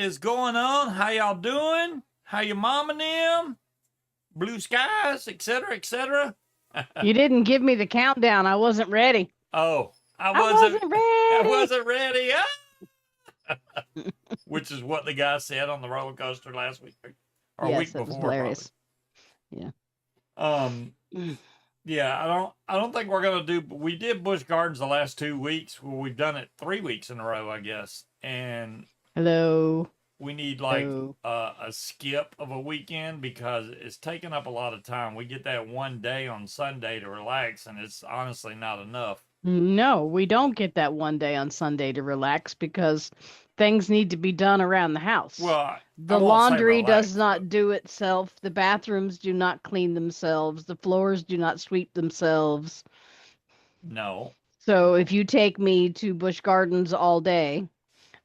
is going on? How y'all doing? How your mom and them? Blue skies, etc., etc. You didn't give me the countdown. I wasn't ready. Oh, I I wasn't. wasn't I ready. wasn't ready. Which is what the guy said on the roller coaster last week or a Yes, week that was before, hilarious. probably. Yeah. Yeah, I don't think we're gonna do. We did Busch Gardens the last 2 weeks. Well, we've done it 3 weeks in a row, I guess, and Hello. we need like Hello. a skip of a weekend because it's taking up a lot of time. We get that one day on Sunday to relax, and it's honestly not enough. No, we don't get that one day on Sunday to relax because things need to be done around the house. Well, I The won't say laundry does relax, but not do itself. The bathrooms do not clean themselves. The floors do not sweep themselves. no, So no. if you take me to Busch Gardens all day,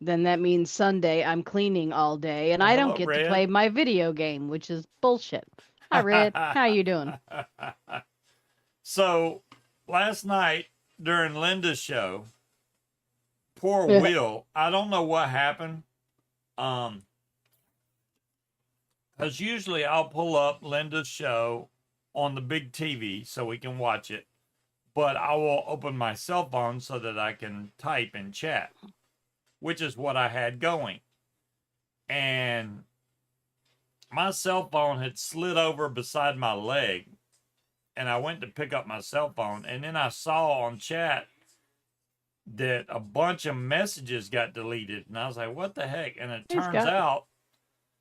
then that means Sunday I'm cleaning all day and Well, I don't hello, get to play Red. my video game, which is bullshit. Hi, Red. How you doing? So last night during Linda's show, poor Yeah. Will, I don't know what happened. Um, because usually I'll pull up Linda's show on the big TV so we can watch it, but I will open my cell phone so that I can type and chat, which is what I had going. And my cell phone had slid over beside my leg, and I went to pick up my cell phone, and then I saw on chat that a bunch of messages got deleted, and I was like, what the heck? And it Hey, turns Scott. out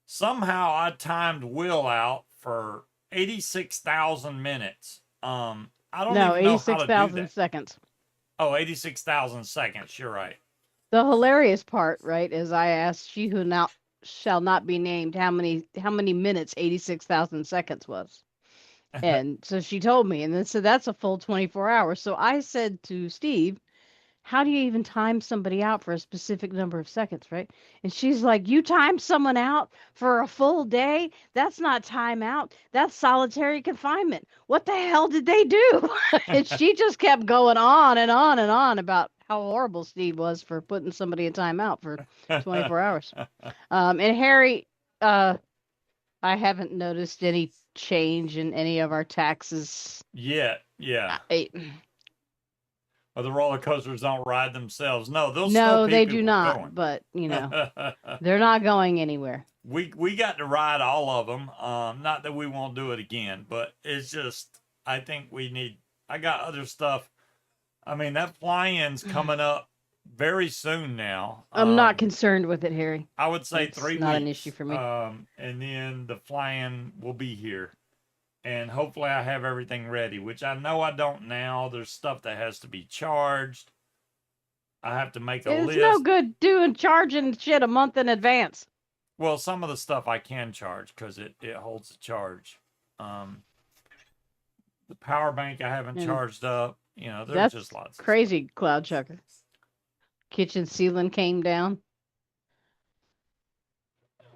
somehow I timed Will out for 86,000 minutes. I don't No, even know how to do 86,000 that. seconds. Oh, 86,000 seconds. You're right. The hilarious part, right, is I asked she who now shall not be named how many minutes 86,000 seconds was. And so she told me, and then so that's a full 24 hours. So I said to Steve, how do you even time somebody out for a specific number of seconds, right? And she's like, you time someone out for a full day? That's not time out. That's solitary confinement. What the hell did they do? And she just kept going on and on and on about how horrible Steve was for putting somebody in timeout for 24 hours. And Harry, uh, I haven't noticed any change in any of our taxes. Yeah. I, Or the roller coasters don't ride themselves. No, they'll still no, they keep do people not. going. But they're not going anywhere. We got to ride all of them. Not that we won't do it again, but it's just I think we need. I got other stuff. I mean that fly-in's coming up very soon now. I'm not concerned with it, Harry. I would say It's three not an issue weeks. for me. And then the fly-in will be here, and hopefully I have everything ready. Which I know I don't now. There's stuff that has to be charged. I have to make a It's no list. good doing charging shit a month in advance. Well, some of the stuff I can charge because it holds the charge. Um, the power bank I haven't And charged up. There's just that's lots of stuff. crazy, Cloud Chucker. Kitchen ceiling came down.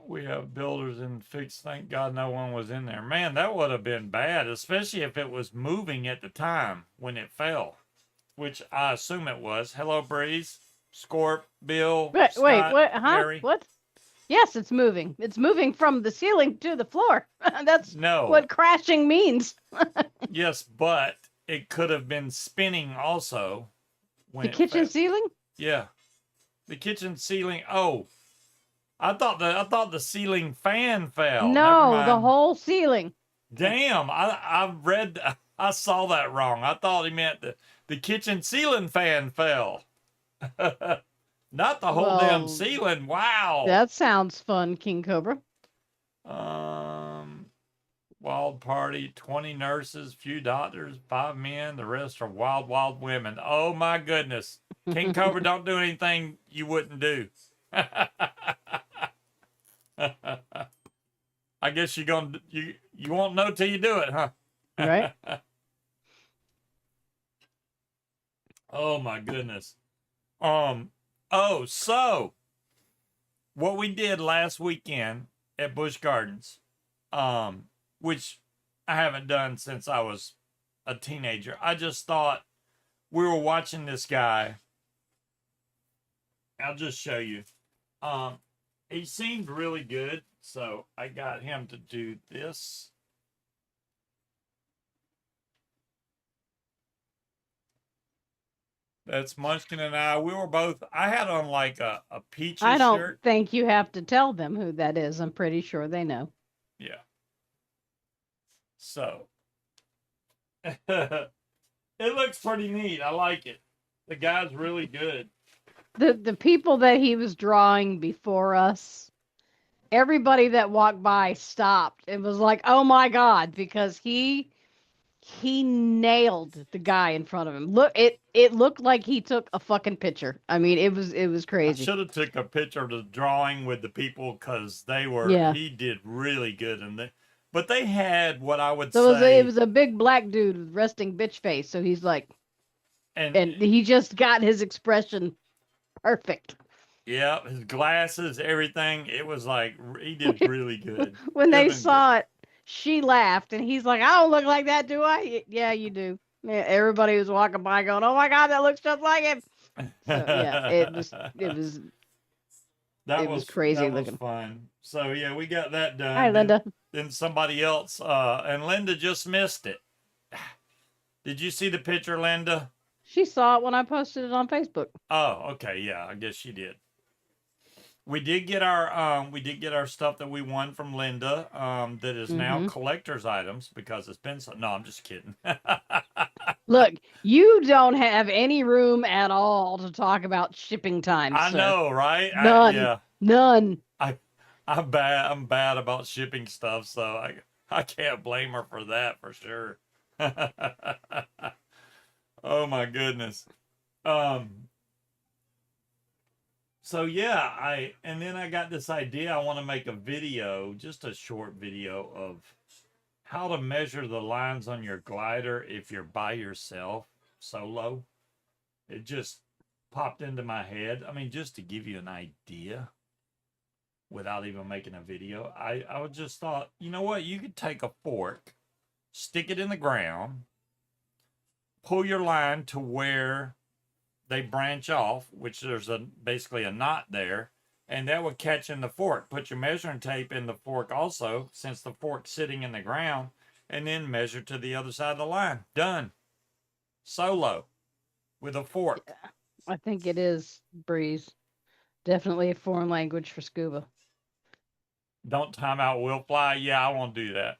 We have builders and fixed. Thank God no one was in there. Man, that would have been bad, especially if it was moving at the time when it fell, which I assume it was. Hello, Breeze, Scorp, Bill, Wait, Scott, what? Huh? Harry. What? Yes, it's moving. It's moving from the ceiling to the floor. That's No, what crashing means. yes, but it could have been spinning also when The it kitchen fell. ceiling? Yeah, the kitchen ceiling. Oh, I thought the ceiling fan fell. Never No, the mind. whole ceiling. Damn, I saw that wrong. I thought he meant the kitchen ceiling fan fell. Not the whole damn Well, ceiling. Wow. that sounds fun, King Cobra. Um Wild party, 20 nurses, few doctors, 5 men, the rest are wild women. Oh my goodness. King Cobra, don't do anything you wouldn't do. I guess you won't know till you do it, huh? Right? Oh my goodness. So what we did last weekend at Busch Gardens, which I haven't done since I was a teenager. I just thought we were watching this guy. I'll just show you. he seemed really good, so I got him to do this. That's Munchkin and I. We were both. I had on like a I peaches don't shirt. think you have to tell them who that is. I'm pretty sure they know. Yeah. So it looks pretty neat. I like it. The guy's really good. The people that he was drawing before us, everybody that walked by stopped and was like, "Oh my god," because he nailed the guy in front of him. Look, it looked like he took a fucking picture. I mean, it was I crazy. should have took a picture of the drawing with the people because they were. Yeah. He did really good, but they had what I would So it say, was a big black dude with resting bitch face. So he's like, and and he just got his expression perfect. yeah, his glasses, everything. It was like he did really good. When It's they been good. saw it, she laughed, and he's like, "I don't look like that, do I?" Yeah, you do. Yeah, everybody was walking by going, "Oh my god, that looks just like him." So yeah, it was crazy that was looking. fun. So yeah, we got that Hi, done. Linda. Then somebody else, and Linda just missed it. Did you see the picture, Linda? She saw it when I posted it on Facebook. Oh, okay, yeah, I guess she did. We did get our stuff that we won from Linda, that is now Hmm. collector's items because it's been so. No, I'm just kidding. Look, you don't have any room at all to talk about shipping times, I sir. know, right? None. Yeah, None. I I'm bad. I'm bad about shipping stuff, so I can't blame her for that for sure. Oh my goodness. Um. So yeah, and then I got this idea. I want to make a video, just a short video of how to measure the lines on your glider if you're by yourself solo. It just popped into my head. I mean, just to give you an idea without even making a video. I just thought, you know what? You could take a fork, stick it in the ground, pull your line to where they branch off, which there's basically a knot there, and that would catch in the fork. Put your measuring tape in the fork also, since the fork's sitting in the ground, and then measure to the other side of the line. Done. Solo with a fork. I think it is Breeze. Definitely a foreign language for scuba. Don't time out Will fly. Yeah, I won't do that.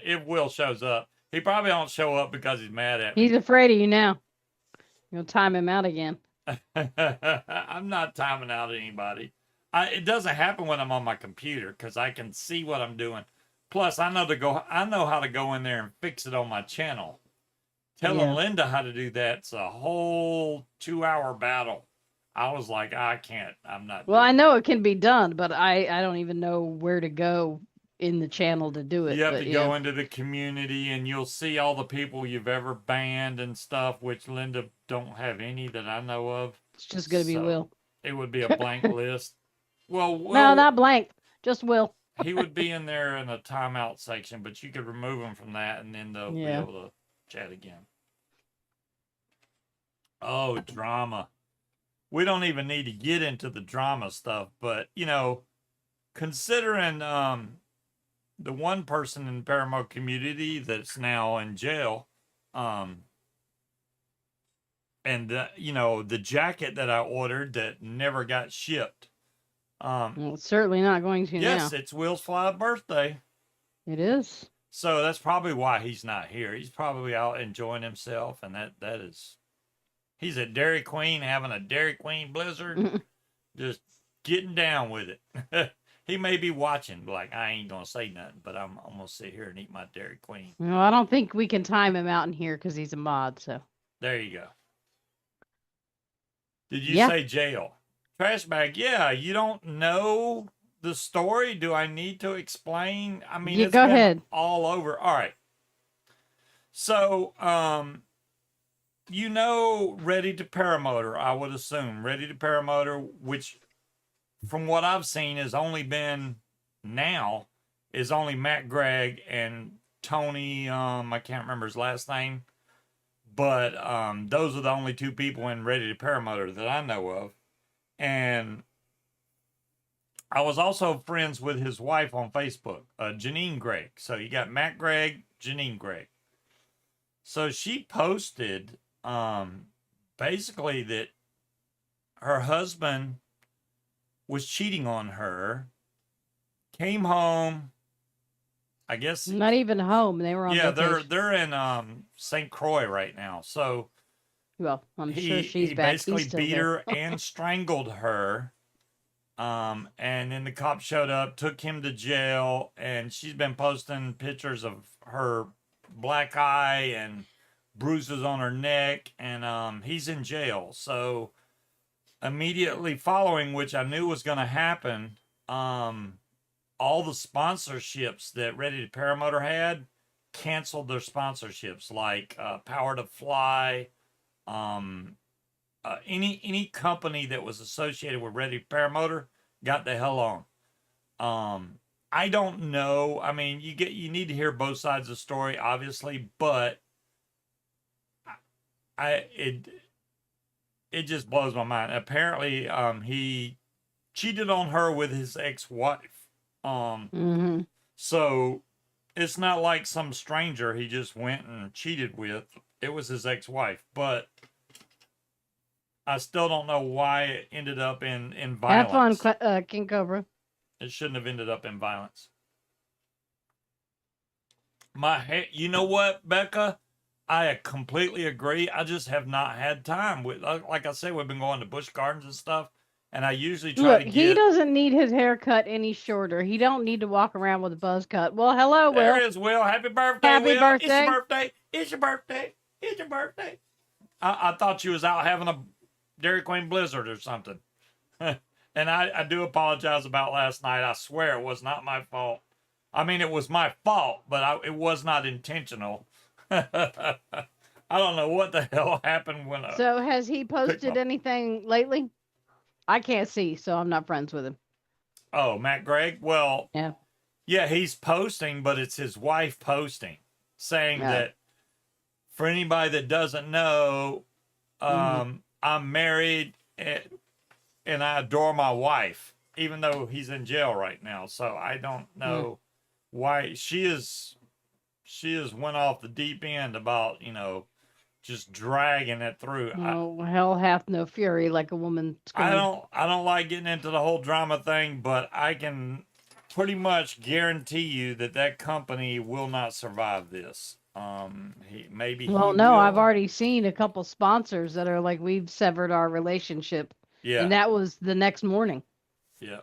If Will shows up, he probably don't show up because he's mad at He's me. afraid of you now. You'll time him out again. I'm not timing out anybody. It doesn't happen when I'm on my computer because I can see what I'm doing. Plus, I know how to go in there and fix it on my channel. Telling Yeah. Linda how to do that's a whole 2 hour battle. I was like, I can't. I'm not Well, I doing it. know it can be done, but I don't even know where to go in the channel to do it. You have to But yeah, go into the community and you'll see all the people you've ever banned and stuff, which Linda don't have any that I know of. it's just gonna be So Will. it would be a blank list. Well, No, Will, not blank. Just Will. he would be in there in a timeout section, but you could remove him from that and then they'll be Yeah. able to chat again. Oh, drama. We don't even need to get into the drama stuff, but considering the one person in the paramour community that's now in jail, um and the jacket that I ordered that never got shipped. Well, it's certainly not going to Yes, now. it's Will's fly birthday. It is. So that's probably why he's not here. He's probably out enjoying himself, and that is he's at Dairy Queen having a Dairy Queen blizzard, just getting down with it. He may be watching, like I ain't gonna say nothing, but I'm gonna sit here and eat my Dairy Queen. Well, I don't think we can time him out in here because he's a mod. So There you go. Did you yeah, say jail? Trash bag, yeah, you don't know the story? Do I need to explain? I mean, you it's go been ahead. all over. All right. So, Ready to Paramotor, I would assume. Ready to Paramotor, which from what I've seen has only been now, is only Matt Gregg and Tony, I can't remember his last name. But those are the only two people in Ready to Paramotor that I know of. And I was also friends with his wife on Facebook, Janine Gregg. So you got Matt Gregg, Janine Gregg. So she posted basically that her husband was cheating on her, came home, I guess. Not even home. They were on Yeah, vacation. they're in St. Croix right now. So Well, I'm sure he she's back. basically He's still beat there. her and strangled her. And then the cops showed up, took him to jail, and she's been posting pictures of her black eye and bruises on her neck, and he's in jail. So immediately following, which I knew was going to happen, all the sponsorships that Ready to Paramotor had canceled their sponsorships, like Power to Fly, any company that was associated with Ready Paramotor got the hell on. I don't know. I mean, you need to hear both sides of the story, obviously, but it just blows my mind. Apparently, he cheated on her with his ex-wife. Mm-hmm. So it's not like some stranger he just went and cheated with. It was his ex-wife, but I still don't know why it ended up in Have fun, violence. King Cobra. It shouldn't have ended up in violence. You know what, Becca? I completely agree. I just have not had time. Like I said, we've been going to Busch Gardens and stuff, and I usually try Look, to he get. doesn't need his hair cut any shorter. He don't need to walk around with a buzz cut. Well, hello, There Will. is Will. Happy birthday, Happy Will. It's your birthday. birthday. It's your birthday. It's your birthday. I thought you was out having a Dairy Queen blizzard or something. And I do apologize about last night. I swear it was not my fault. I mean, it was my fault, but it was not intentional. I don't know what the hell happened when I So, has he picked my. posted anything lately? I can't see, so I'm not friends with him. Oh, Matt Gregg? Well, Yeah. yeah, he's posting, but it's his wife posting, saying Yeah. that for anybody that doesn't know, Mm-hmm. I'm married and I adore my wife, even though he's in jail right now. So I don't Mm. know why she has went off the deep end about just dragging it through. Oh, hell hath no fury like a woman scorned. I don't like getting into the whole drama thing, but I can pretty much guarantee you that that company will not survive this. Maybe he Well, no, I've will. already seen a couple sponsors that are like, we've severed our relationship. Yeah, And that was the next morning. yeah.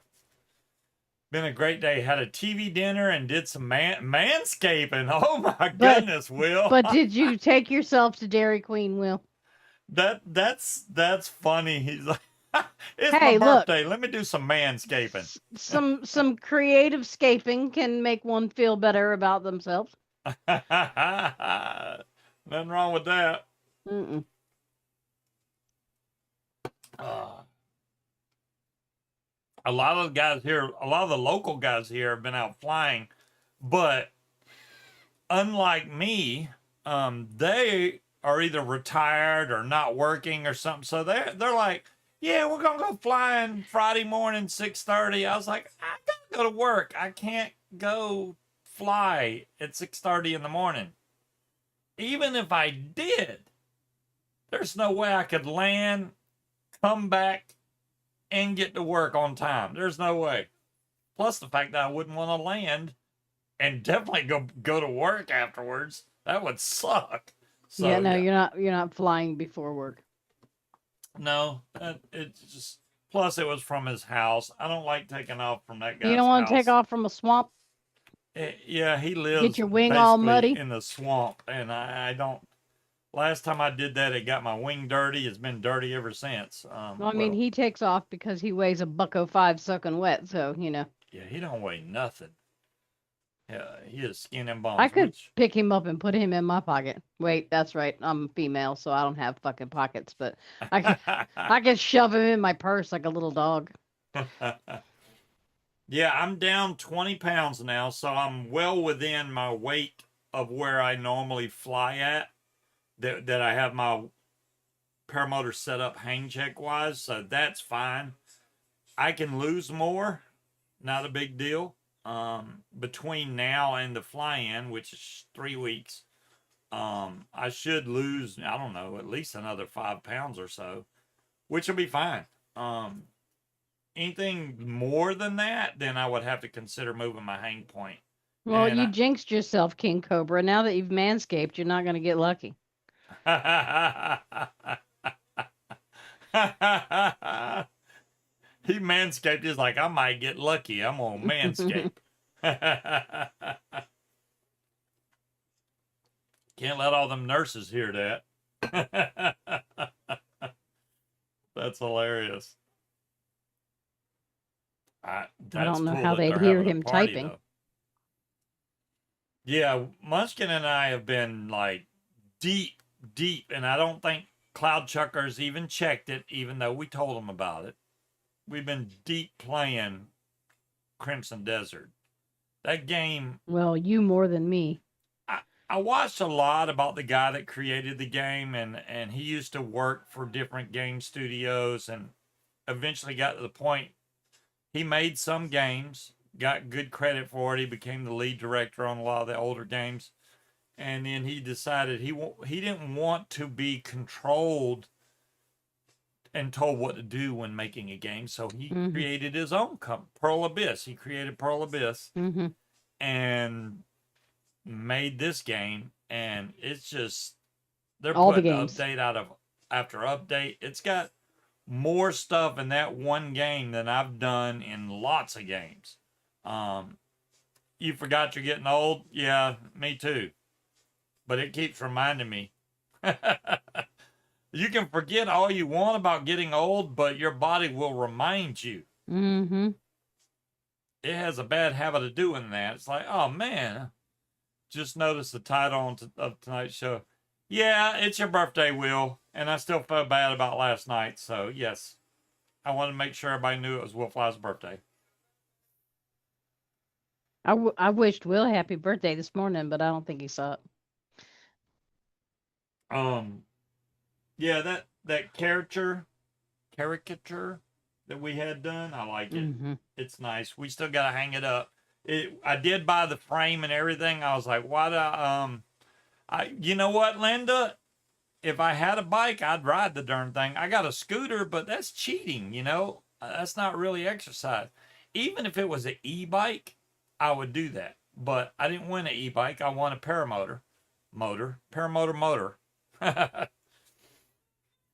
Been a great day. Had a TV dinner and did some manscaping. Oh my But goodness, Will. but did you take yourself to Dairy Queen, Will? That's funny. He's like, it's my Hey, look, birthday. Let me do some manscaping. some creative scaping can make one feel better about themselves. Nothing wrong with that. Mm-mm. Uh, a lot of the guys here, a lot of the local guys here have been out flying, but unlike me, they are either retired or not working or something. So they're like, yeah, we're gonna go flying Friday morning 6:30. I was like, I gotta go to work. I can't go fly at 6:30 in the morning. Even if I did, there's no way I could land, come back, and get to work on time. There's no way. Plus the fact that I wouldn't want to land and definitely go to work afterwards. That would suck. Yeah, So no, yeah, you're not flying before work. no, it's just. Plus, it was from his house. I don't like taking off from that You guy's don't want to take house. off from a swamp, Yeah, he get lives your wing all basically muddy. in the swamp, and I don't. Last time I did that, it got my wing dirty. It's been dirty ever since. Well, I mean, Well, he takes off because he weighs a buck 05 soaking wet, so yeah, he don't weigh nothing. Yeah, he is skin and I bones. could Which pick him up and put him in my pocket. Wait, that's right. I'm female, so I don't have fucking pockets, but I could I could shove him in my purse like a little dog. Yeah, I'm down 20 pounds now, so I'm well within my weight of where I normally fly at. That I have my paramotor set up hang check wise, so that's fine. I can lose more, not a big deal. Between now and the fly-in, which is 3 weeks, I should lose, I don't know, at least another 5 pounds or so, which will be fine. Anything more than that, then I would have to consider moving my hang point. Well, And you jinxed yourself, King Cobra. Now that you've manscaped, you're not going to get lucky. He manscaped. He's like, I might get lucky. I'm gonna manscape. Can't let all them nurses hear that. That's hilarious. I That's don't know cool how that they'd they're hear having a him party typing. though. Yeah, Munchkin and I have been like deep, deep, and I don't think Cloud Chuckers even checked it, even though we told them about it. We've been deep playing Crimson Desert. That game, Well, you more than me. I watched a lot about the guy that created the game, and he used to work for different game studios, and eventually got to the point he made some games, got good credit for it. He became the lead director on a lot of the older games, and then he decided he didn't want to be controlled and told what to do when making a game, so he Mm-hmm. created his own Pearl Abyss. He created Pearl Abyss Mm-hmm. and made this game, and it's just they're All the putting games. update out of after update. It's got more stuff in that one game than I've done in lots of games. Um, you forgot you're getting old? Yeah, me too. But it keeps reminding me. You can forget all you want about getting old, but your body will remind you. Mm-hmm. It has a bad habit of doing that. It's like, oh man, just noticed the title of tonight's show. Yeah, it's your birthday, Will, and I still feel bad about last night. So yes, I wanted to make sure everybody knew it was Will Fly's birthday. I wished Will happy birthday this morning, but I don't think he saw it. Um, yeah, that caricature that we had done, I like it. Mm-hmm. It's nice. We still gotta hang it up. I did buy the frame and everything. I was like, why do you know what, Linda? If I had a bike, I'd ride the darn thing. I got a scooter, but that's cheating, you know? That's not really exercise. Even if it was an e-bike, I would do that. But I didn't want an e-bike. I want a paramotor. Paramotor motor.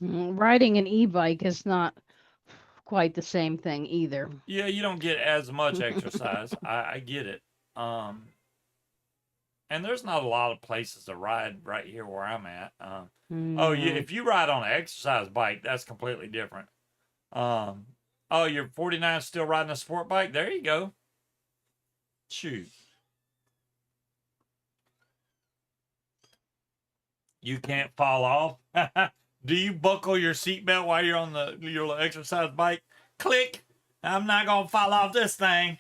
Riding an e-bike is not quite the same thing either. Yeah, you don't get as much exercise. I get it. Um, and there's not a lot of places to ride right here where I'm at. Oh, yeah, No. if you ride on an exercise bike, that's completely different. Um, oh, you're 49 still riding a sport bike? There you go. Shoot. You can't fall off. Do you buckle your seatbelt while you're on your exercise bike? Click. I'm not gonna fall off this thing.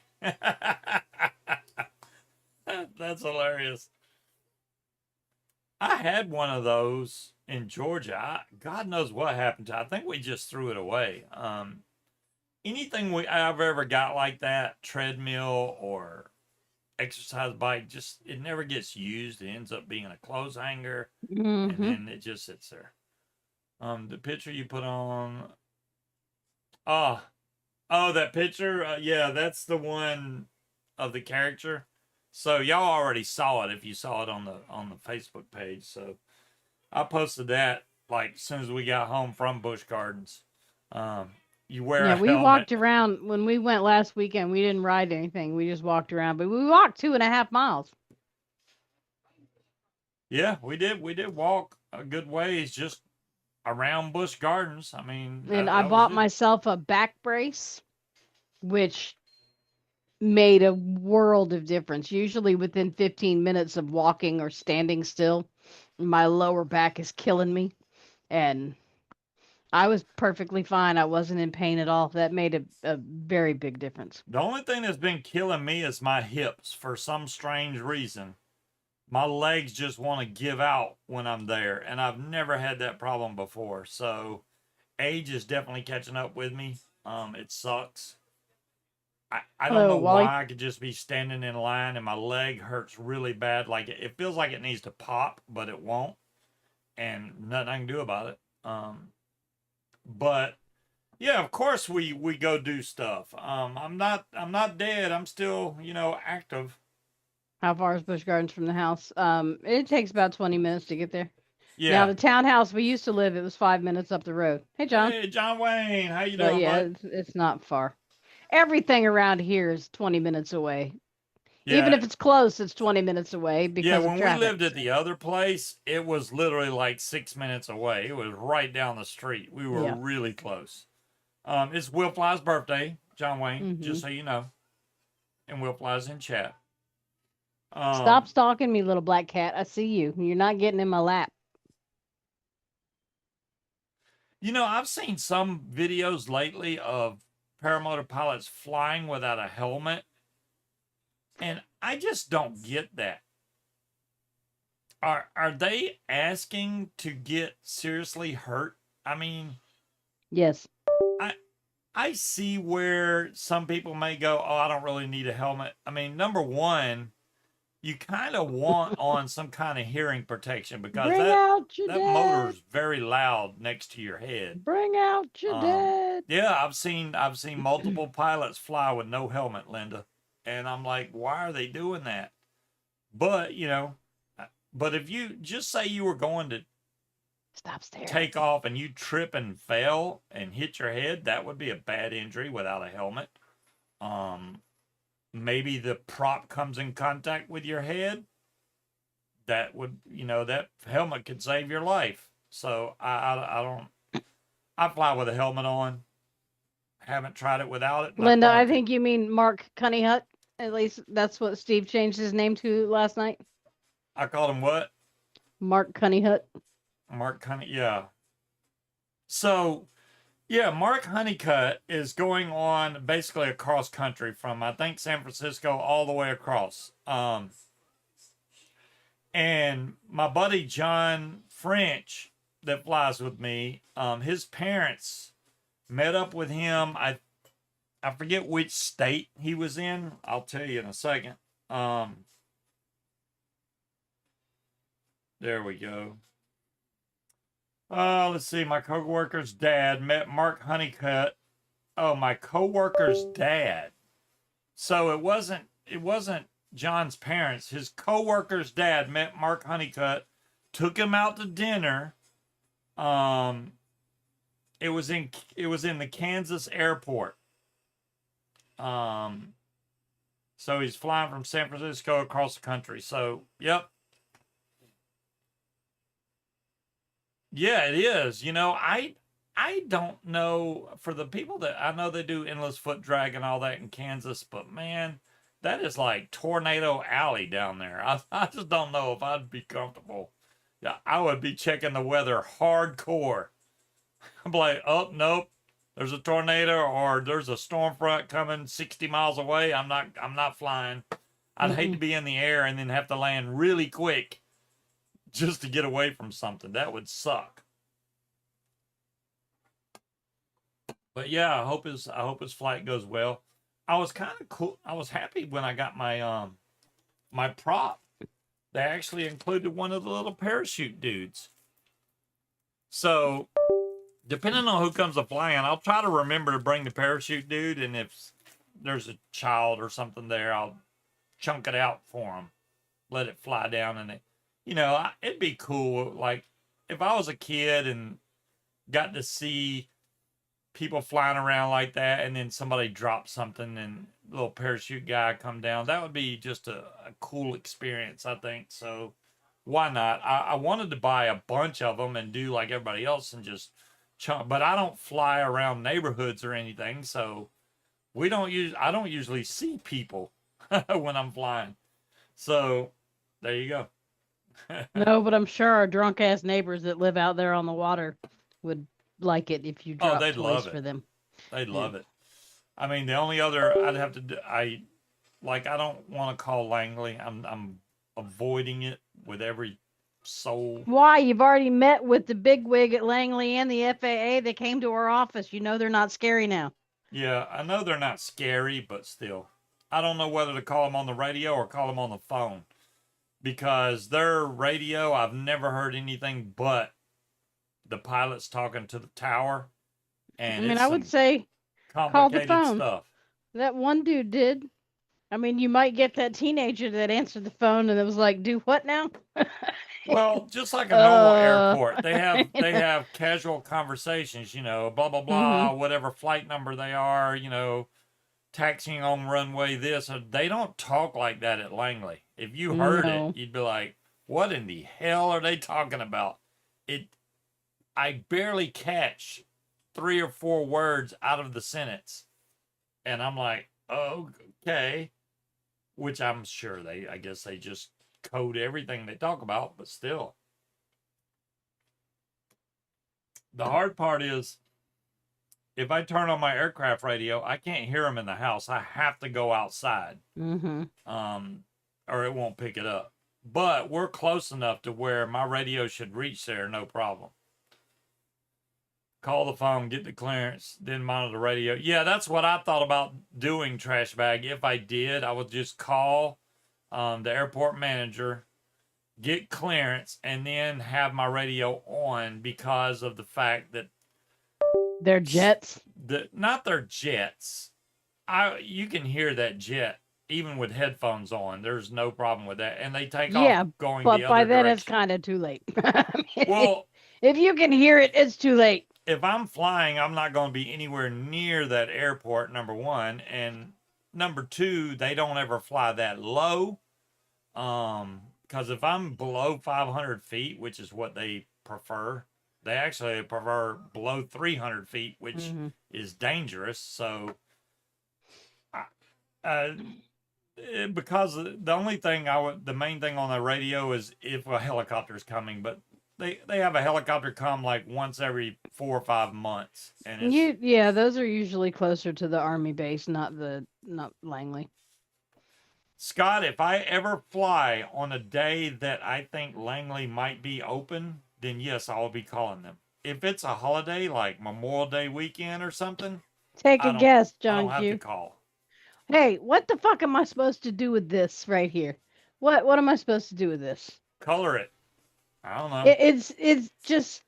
That's hilarious. I had one of those in Georgia. God knows what happened to it. I think we just threw it away. Anything I've ever got like that, treadmill or exercise bike, just it never gets used. It ends up being a clothes hanger, and Mm-hmm. then it just sits there. The picture you put on, oh, that picture, yeah, that's the one of the character. So y'all already saw it if you saw it on the Facebook page. So I posted that like as soon as we got home from Busch Gardens. Um, you wear Yeah, a we helmet. walked around when we went last weekend. We didn't ride anything. We just walked around, but we walked 2.5 miles. Yeah, we did. We did walk a good ways just around Busch Gardens. I mean, And I that was bought it. myself a back brace, which made a world of difference. Usually within 15 minutes of walking or standing still, my lower back is killing me. And I was perfectly fine. I wasn't in pain at all. That made a very big difference. The only thing that's been killing me is my hips for some strange reason. My legs just want to give out when I'm there, and I've never had that problem before. So age is definitely catching up with me. It sucks. I don't Hello, know Wally. why I could just be standing in line and my leg hurts really bad. Like it feels like it needs to pop, but it won't, and nothing I can do about it. But yeah, of course we go do stuff. I'm not dead. I'm still active. How far is Busch Gardens from the house? It takes about 20 minutes to get there. Now, Yeah. the townhouse we used to live, it was 5 minutes up the road. Hey, John. Hey, John Wayne, how you But doing, yeah, bud? it's not far. Everything around here is 20 minutes away. Even Yeah, if it's close, it's 20 minutes away yeah. because of When we traffic. lived at the other place, it was literally like 6 minutes away. It was right down the street. We were Yeah. really close. It's Will Fly's birthday, John Wayne, Hmm. just so you know. And Will Fly's in chat. Stop Um, stalking me, little black cat. I see you. You're not getting in my lap. I've seen some videos lately of paramotor pilots flying without a helmet, and I just don't get that. Are they asking to get seriously hurt? I mean, Yes. I I see where some people may go, "Oh, I don't really need a helmet." I mean, number one, you kind of want on some kind of hearing protection because Bring that out your that dad. motor's very loud next to your head. Bring out your dad. Yeah, I've seen multiple pilots fly with no helmet, Linda, and I'm like, why are they doing that? But but if you just say you were going to Stop staring. take off and you trip and fail and hit your head, that would be a bad injury without a helmet. Um, Maybe the prop comes in contact with your head. That would, that helmet could save your life. So I don't. I fly with a helmet on. Haven't tried it without it, not Linda, I going to. think you mean Mark Cunninghut. At least that's what Steve changed his name to last night. I called him what? Mark Cunninghut. Mark Honey. Yeah. So yeah, Mark Honeycutt is going on basically across country from I think San Francisco all the way across. And my buddy John French that flies with me, his parents met up with him. I forget which state he was in. I'll tell you in a second. There we go. Let's see. My coworker's dad met Mark Honeycutt. Oh, my coworker's dad. So it wasn't John's parents. His coworker's dad met Mark Honeycutt, took him out to dinner. Um, it was in the Kansas airport. Um, so he's flying from San Francisco across the country. So yep, yeah, it is. I don't know for the people that I know they do endless foot drag and all that in Kansas, but man, that is like tornado alley down there. I just don't know if I'd be comfortable. Yeah, I would be checking the weather hardcore. I'm like, oh nope, there's a tornado or there's a storm front coming 60 miles away. I'm not flying. I'd hate to Mm-mm. be in the air and then have to land really quick just to get away from something. That would suck. But yeah, I hope his flight goes well. I was kind of cool. I was happy when I got my prop. They actually included one of the little parachute dudes. So depending on who comes to flying, I'll try to remember to bring the parachute dude, and if there's a child or something there, I'll chunk it out for them, let it fly down, and it'd be cool. Like if I was a kid and got to see people flying around like that and then somebody dropped something and little parachute guy come down, that would be just a cool experience, I think. So why not? I wanted to buy a bunch of them and do like everybody else and just chunk, but I don't fly around neighborhoods or anything, so I don't usually see people when I'm flying. So there you go. No, but I'm sure our drunk ass neighbors that live out there on the water would like it if you Oh, dropped they'd toys love for it. them. They'd Yeah. love it. I mean, the only other I'd have to do, I don't want to call Langley. I'm avoiding it with every soul. Why? You've already met with the big wig at Langley and the FAA. They came to our office. You know they're not scary now. Yeah, I know they're not scary, but still. I don't know whether to call them on the radio or call them on the phone because their radio, I've never heard anything but the pilots talking to the tower, I and mean, it's I would some say call the complicated phone. stuff. That one dude did. I mean, you might get that teenager that answered the phone and it was like, "Do what now?" Well, just like a normal uh, airport, they have you they know. have casual conversations, blah blah Mhm. blah, whatever flight number they are, taxiing on runway this. They don't talk like that at Langley. If you heard it, No. you'd be like, "What in the hell are they talking about?" It I barely catch 3 or 4 words out of the sentence, and I'm like, "Oh, okay," which I'm sure I guess they just code everything they talk about, but still. The hard part is if I turn on my aircraft radio, I can't hear them in the house. I have to go outside, Mhm. um, or it won't pick it up. But we're close enough to where my radio should reach there, no problem. Call the phone, get the clearance, then monitor the radio. Yeah, that's what I thought about doing, trash bag. If I did, I would just call the airport manager, get clearance, and then have my radio on because of the fact that They're jets. not their jets. You can hear that jet even with headphones on. There's no problem with that, and they take off Yeah, going the but by other then it's direction. kind of too late. I mean, Well, if you can hear it, it's too late. if I'm flying, I'm not going to be anywhere near that airport. Number one, and number two, they don't ever fly that low. Because if I'm below 500 feet, which is what they prefer, they actually prefer below 300 feet, which Hmm. is dangerous. So, uh, because the only thing the main thing on the radio is if a helicopter is coming, but they have a helicopter come like once every 4 or 5 months, and it's Yeah, those are usually closer to the army base, not Langley. Scott. If I ever fly on a day that I think Langley might be open, then yes, I'll be calling them. If it's a holiday like Memorial Day weekend or something, Take a I don't guess, I John don't have to Q. call. Hey, what the fuck am I supposed to do with this right here? What am I supposed to do with this? Color it. I don't know. It's just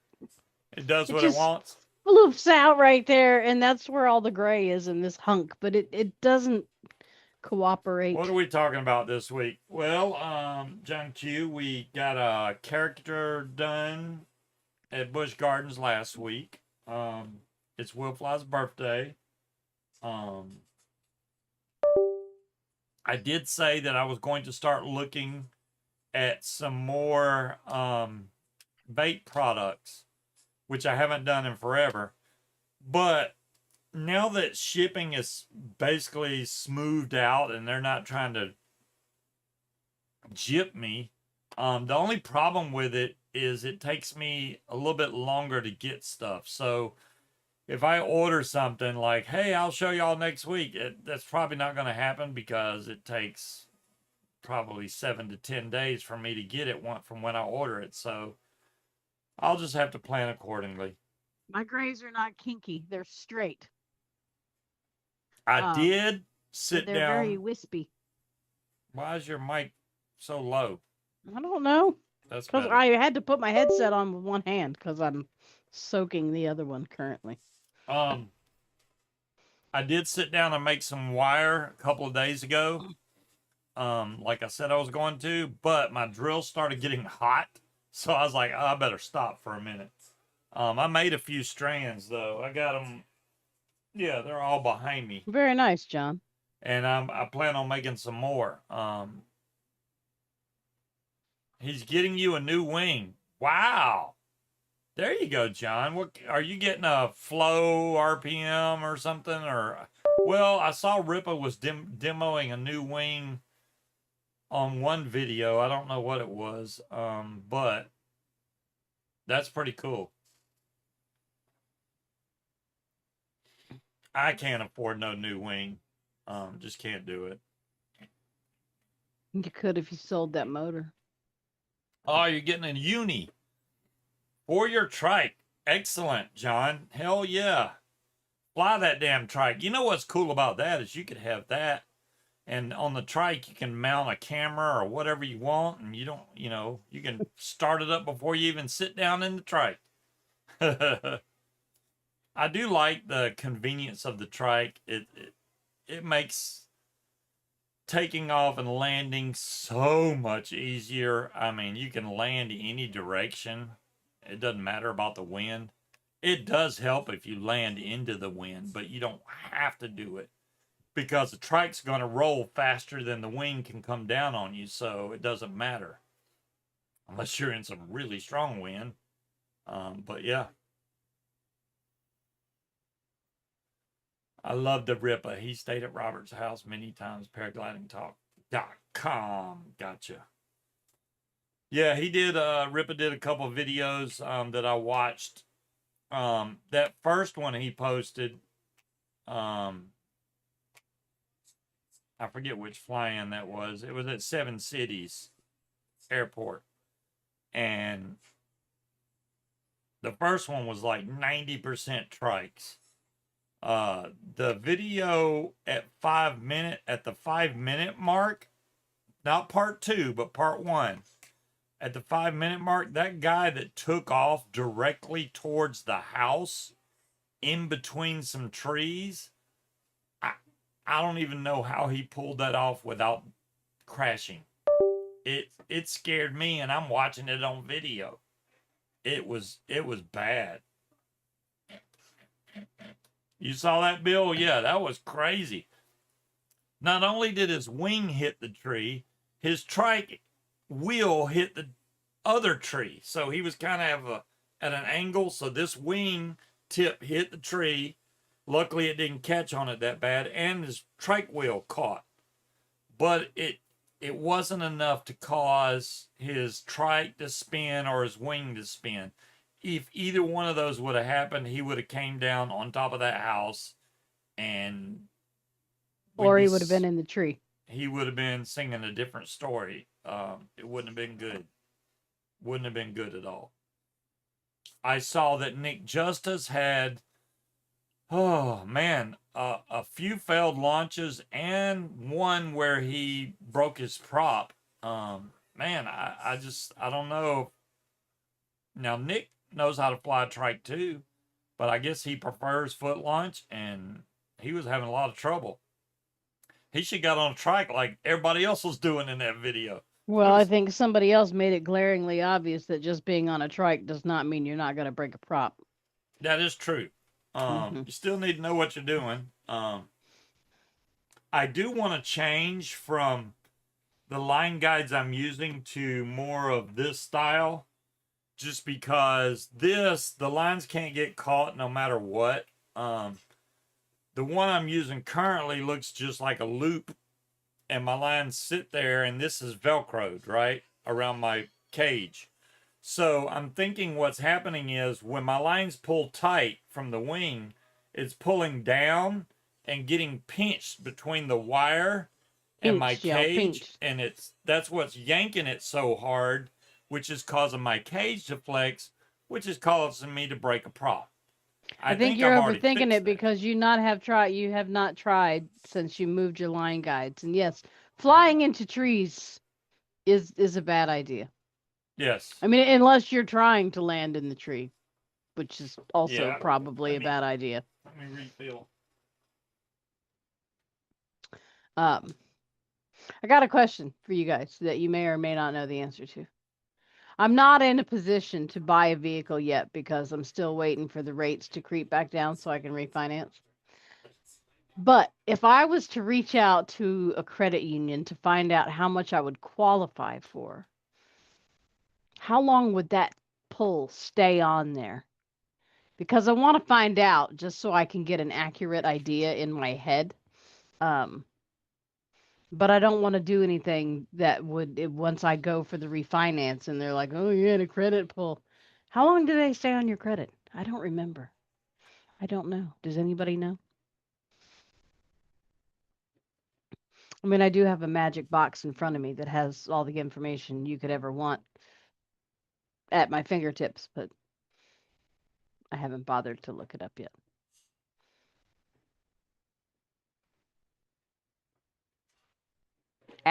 It does it what it just wants. floofs out right there, and that's where all the gray is in this hunk. But it doesn't What cooperate. are we talking about this week? Well, John Q, we got a character done at Busch Gardens last week. It's Will Fly's birthday. Um, I did say that I was going to start looking at some more bait products, which I haven't done in forever. But now that shipping is basically smoothed out and they're not trying to jip me. The only problem with it is it takes me a little bit longer to get stuff. So if I order something like, "Hey, I'll show y'all next week," that's probably not going to happen because it takes probably 7 to 10 days for me to get it from when I order it. So I'll just have to plan accordingly. My grays are not kinky; they're straight. I Um, did but sit they're very down. wispy. Why is your mic so low? I don't know, That's because better. I had to put my headset on with one hand because I'm soaking the other one currently. Um, I did sit down and make some wire a couple of days ago. Like I said I was going to, but my drill started getting hot, so I was like, oh, I better stop for a minute. I made a few strands though. I got them. Yeah, they're all behind me, Very nice, John. and I plan on making some more. He's getting you a new wing. Wow. There you go, John. What are you getting, a flow RPM or something? Or well, I saw Ripa was demoing a new wing on one video. I don't know what it was, but that's pretty cool. I can't afford no new wing. Just can't do it. You could if you sold that motor. Oh, you're getting a uni for your trike. Excellent, John. Hell yeah. fly that damn trike. You know what's cool about that is you could have that, and on the trike you can mount a camera or whatever you want, and you don't, you can start it up before you even sit down in the trike. I do like the convenience of the trike. It makes taking off and landing so much easier. I mean, you can land any direction. It doesn't matter about the wind. It does help if you land into the wind, but you don't have to do it because the trike's going to roll faster than the wing can come down on you, so it doesn't matter unless you're in some really strong wind. But yeah, I love the Ripa. He stayed at Robert's house many times. Paraglidingtalk.com. Gotcha. Yeah, he did. Ripa did a couple of videos that I watched. That first one he posted, I forget which fly-in that was. It was at Seven Cities Airport, and the first one was like 90% trikes. The video at the 5 minute mark, not part 2, but part 1. At the 5 minute mark, that guy that took off directly towards the house in between some trees, I don't even know how he pulled that off without crashing. It scared me, and I'm watching it on video. It was bad. You saw that, Bill? Yeah, that was crazy. Not only did his wing hit the tree, his trike wheel hit the other tree. So he was kind of at an angle. So this wing tip hit the tree. Luckily, it didn't catch on it that bad, and his trike wheel caught. But it wasn't enough to cause his trike to spin or his wing to spin. If either one of those would have happened, he would have came down on top of that house, and or he would have been in the tree. He would have been singing a different story. It wouldn't have been good. Wouldn't have been good at all. I saw that Nick Justice had, oh man, a few failed launches and one where he broke his prop. Man, I don't know. Now Nick knows how to fly a trike too, but I guess he prefers foot launch, and he was having a lot of trouble. He should got on a trike like everybody else was doing in that video. Well, I think somebody else made it glaringly obvious that just being on a trike does not mean you're not going to break a prop. That is true. You still need to know what you're doing. I do want to change from the line guides I'm using to more of this style, just because the lines can't get caught no matter what. The one I'm using currently looks just like a loop, and my lines sit there, and this is Velcroed, right, around my cage. So I'm thinking what's happening is when my lines pull tight from the wing, it's pulling down and getting pinched between the wire and my cage, and that's what's yanking it so hard, which is causing my cage to flex, which is causing me to break a prop. I think you're overthinking it because you have not tried since you moved your line guides. And yes, flying into trees is a bad idea. Yes. I mean, unless you're trying to land in the tree, which is also probably a bad idea. Let me refill. I got a question for you guys that you may or may not know the answer to. I'm not in a position to buy a vehicle yet because I'm still waiting for the rates to creep back down so I can refinance. But if I was to reach out to a credit union to find out how much I would qualify for, how long would that pull stay on there? Because I want to find out just so I can get an accurate idea in my head. But I don't want to do anything that would, once I go for the refinance and they're like, oh, you had a credit pull. How long do they stay on your credit? I don't remember. I don't know. Does anybody know? I mean, I do have a magic box in front of me that has all the information you could ever want at my fingertips, but I haven't bothered to look it up yet.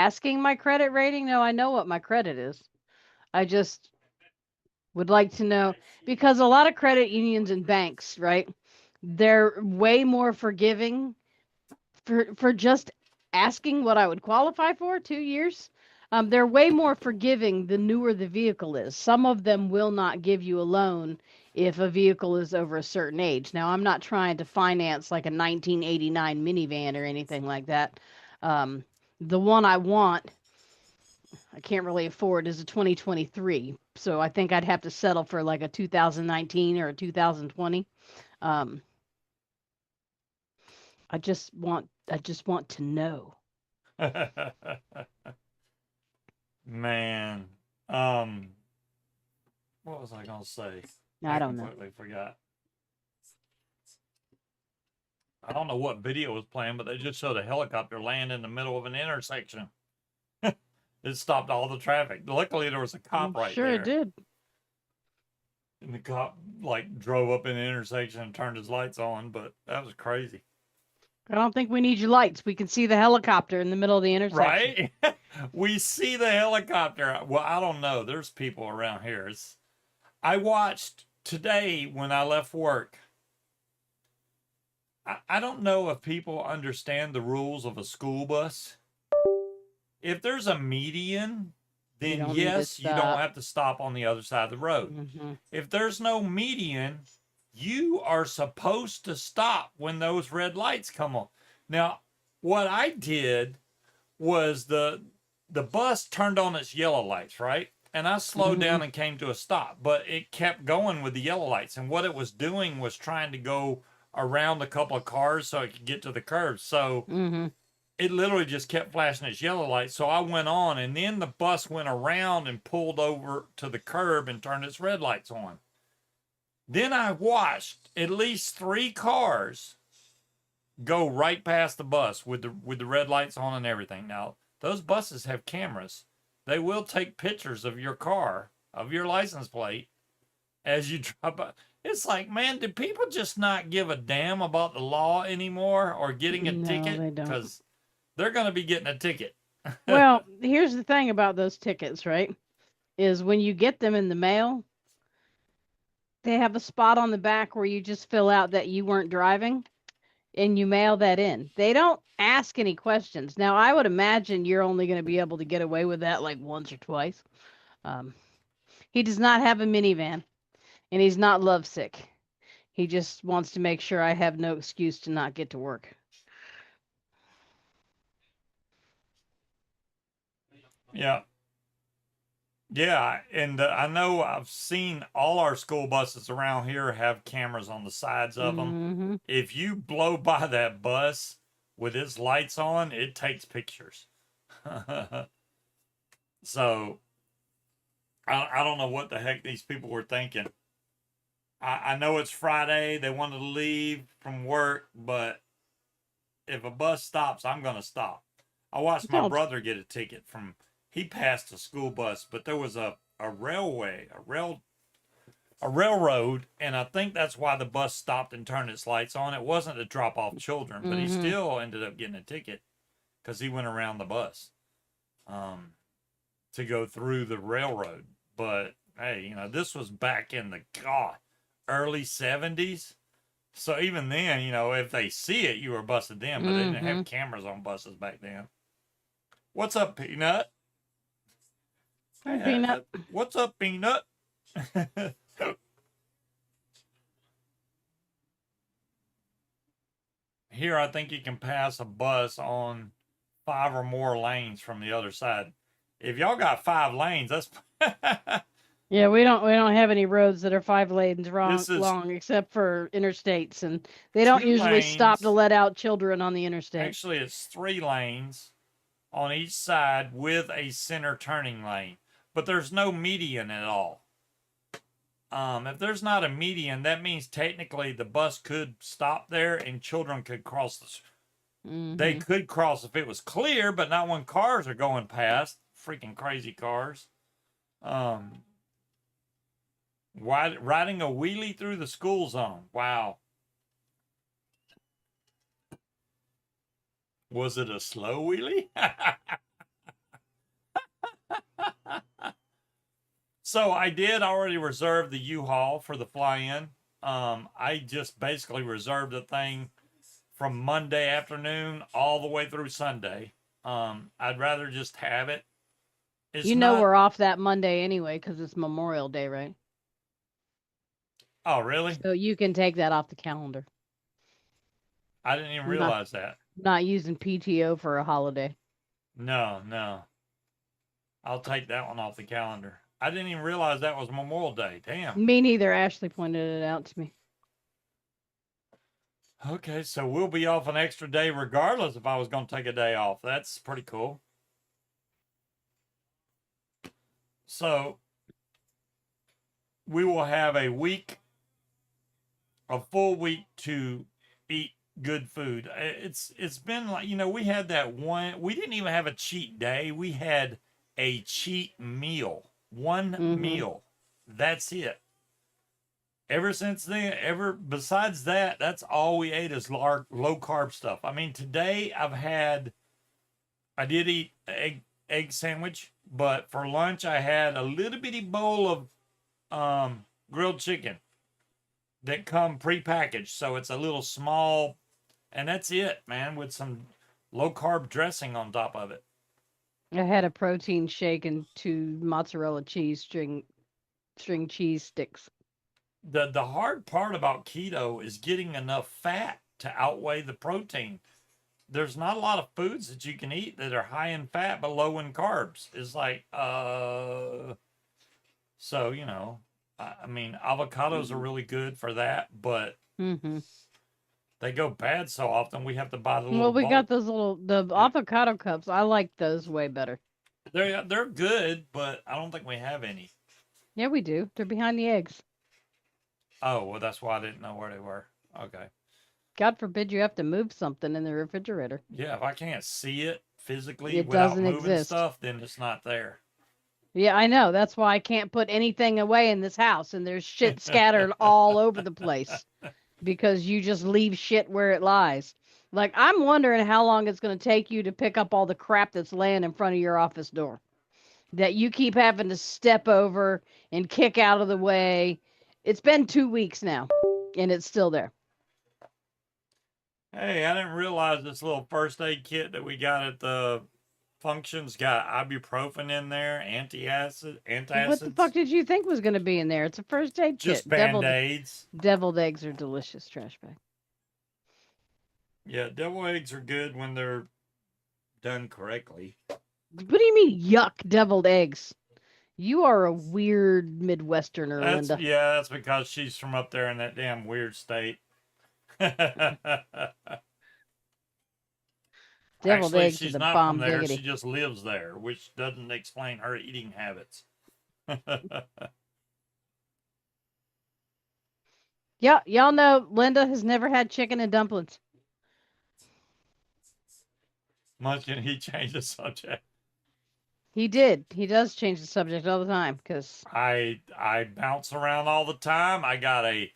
asking my credit rating. No, I know what my credit is. I just would like to know because a lot of credit unions and banks, right? They're way more forgiving for just asking what I would qualify for, 2 years. They're way more forgiving the newer the vehicle is. Some of them will not give you a loan if a vehicle is over a certain age. Now, I'm not trying to finance like a 1989 minivan or anything like that. Um, the one I want, I can't really afford, is a 2023. So I think I'd have to settle for like a 2019 or a 2020. Um, I just want to know. Man, what was I gonna say? I I don't know. completely forgot. I don't know what video was playing, but they just showed a helicopter land in the middle of an intersection. It stopped all the traffic. Luckily, there was a cop I'm right sure it there, did. and the cop like drove up in the intersection and turned his lights on. But that was crazy, I don't think we need your lights. We can see the helicopter in the middle of the intersection. right? We see the helicopter. Well, I don't know. There's people around here. I watched today when I left work. I don't know if people understand the rules of a school bus. If there's a median, You then don't need to yes, you don't stop. have to stop on the other side of the road. Hmm. If there's no median, you are supposed to stop when those red lights come on. Now, what I did was the bus turned on its yellow lights, right? And I slowed Hmm. down and came to a stop, but it kept going with the yellow lights. And what it was doing was trying to go around a couple of cars so it could get to the curb. So Hmm. it literally just kept flashing its yellow light. So I went on, and then the bus went around and pulled over to the curb and turned its red lights on. Then I watched at least 3 cars go right past the bus with the red lights on and everything. Now, those buses have cameras. They will take pictures of your car, of your license plate as you drive by. It's like, man, do people just not give a damn about the law anymore or getting a No, ticket? they don't. Because they're going to be getting a ticket. Well, here's the thing about those tickets, right? Is when you get them in the mail, they have a spot on the back where you just fill out that you weren't driving and you mail that in. They don't ask any questions. Now, I would imagine you're only going to be able to get away with that like once or twice. Um, he does not have a minivan and he's not lovesick. He just wants to make sure I have no excuse to not get to work. Yeah. Yeah, and I know I've seen all our school buses around here have cameras on the sides of them. Hmm. If you blow by that bus with its lights on, it takes pictures. So I don't know what the heck these people were thinking. I know it's Friday, they wanted to leave from work, but if a bus stops, I'm going to stop. I watched my Don't. brother get a ticket from, he passed a school bus, but there was a railroad, and I think that's why the bus stopped and turned its lights on. It wasn't to drop off children, but he Hmm. still ended up getting a ticket because he went around the bus to go through the railroad. But hey, this was back in the early 70s. So even then, if they see it, you were busted in, but they didn't Hmm. have cameras on buses back then. What's up, Peanut? Hi, Peanut. What's up, Peanut? Here, I think you can pass a bus on 5 or more lanes from the other side. If y'all got 5 lanes, that's Yeah, we don't have any roads that are 5 lanes this is long except for interstates, and they don't 2 usually stop to lanes. let out children on the interstate. Actually, it's 3 lanes on each side with a center turning lane, but there's no median at all. If there's not a median, that means technically the bus could stop there and children could cross they Hmm. could cross if it was clear, but not when cars are going past. Freaking crazy cars. Um, riding a wheelie through the school zone. Wow. Was it a slow wheelie? So I did already reserve the U-Haul for the fly-in. I just basically reserved the thing from Monday afternoon all the way through Sunday. I'd rather just have it. It's You know not. we're off that Monday anyway because it's Memorial Day, right? Oh, really? So you can take that off the calendar. I didn't even I'm not realize that. not using PTO for a holiday. No, no. I'll take that one off the calendar. I didn't even realize that was Memorial Day. Damn. Me neither. Ashley pointed it out to me. Okay, so we'll be off an extra day regardless if I was going to take a day off. That's pretty cool. So we will have a full week to eat good food. It's been like, we had that one. We didn't even have a cheat day. We had a cheat meal. One meal. That's it. Ever since then, besides that, that's all we ate is low carb stuff. I mean, today I did eat egg sandwich, but for lunch I had a little bitty bowl of grilled chicken that come prepackaged, so it's a little small, and that's it, man, with some low carb dressing on top of it. I had a protein shake and 2 mozzarella cheese string cheese sticks. The hard part about keto is getting enough fat to outweigh the protein. There's not a lot of foods that you can eat that are high in fat but low in carbs. It's like so I mean, avocados are really good for that, but Mm-hmm. they go bad so often we have to buy the Well, little we got bulk. the avocado cups. I like those way better. They're good, but I don't think we have any. Yeah, we do. They're behind the eggs. Oh, well, that's why I didn't know where they were. Okay. God forbid you have to move something in the refrigerator. Yeah, if I can't see it physically It without doesn't moving exist. stuff, then it's not there. Yeah, I know. That's why I can't put anything away in this house, and there's shit scattered all over the place because you just leave shit where it lies. Like, I'm wondering how long it's going to take you to pick up all the crap that's laying in front of your office door that you keep having to step over and kick out of the way. It's been 2 weeks now, and it's still there. Hey, I didn't realize this little first aid kit that we got at the functions got ibuprofen in there, What the fuck antacids, did you think was going to be in there? It's a first aid just kit. band-aids. Deviled eggs are delicious, trash bag. Yeah, devil eggs are good when they're done correctly. What do you mean, yuck, deviled eggs? You are a weird Midwesterner, Linda. That's because she's from up there in that damn weird state. Deviled Actually, eggs are she's the not from bomb there. She diggity. just lives there, which doesn't explain her eating habits. Yeah, y'all know Linda has never had chicken and dumplings. Munchkin, he changed the subject. He did. He does change the subject all the time because I bounce around all the time. I got a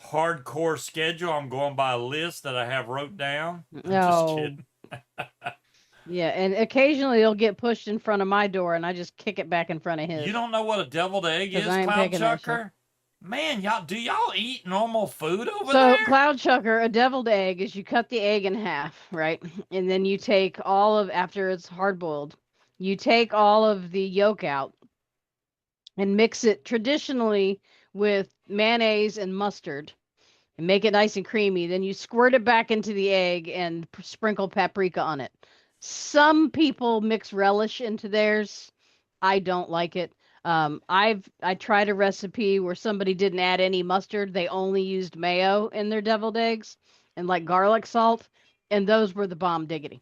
hardcore schedule. I'm going by a list that I have wrote down. I'm just oh kidding. yeah, and occasionally he'll get pushed in front of my door, and I just kick it back in front of his. You don't know what a deviled egg because is, I ain't Cloud picking that shit. Chucker? Man, do y'all eat normal food over So, there? cloud chucker, a deviled egg is you cut the egg in half, right? And then you take all of, after it's hard boiled, you take all of the yolk out and mix it traditionally with mayonnaise and mustard and make it nice and creamy. Then you squirt it back into the egg and sprinkle paprika on it. Some people mix relish into theirs. I don't like it. I tried a recipe where somebody didn't add any mustard. They only used mayo in their deviled eggs and like garlic salt, and those were the bomb diggity.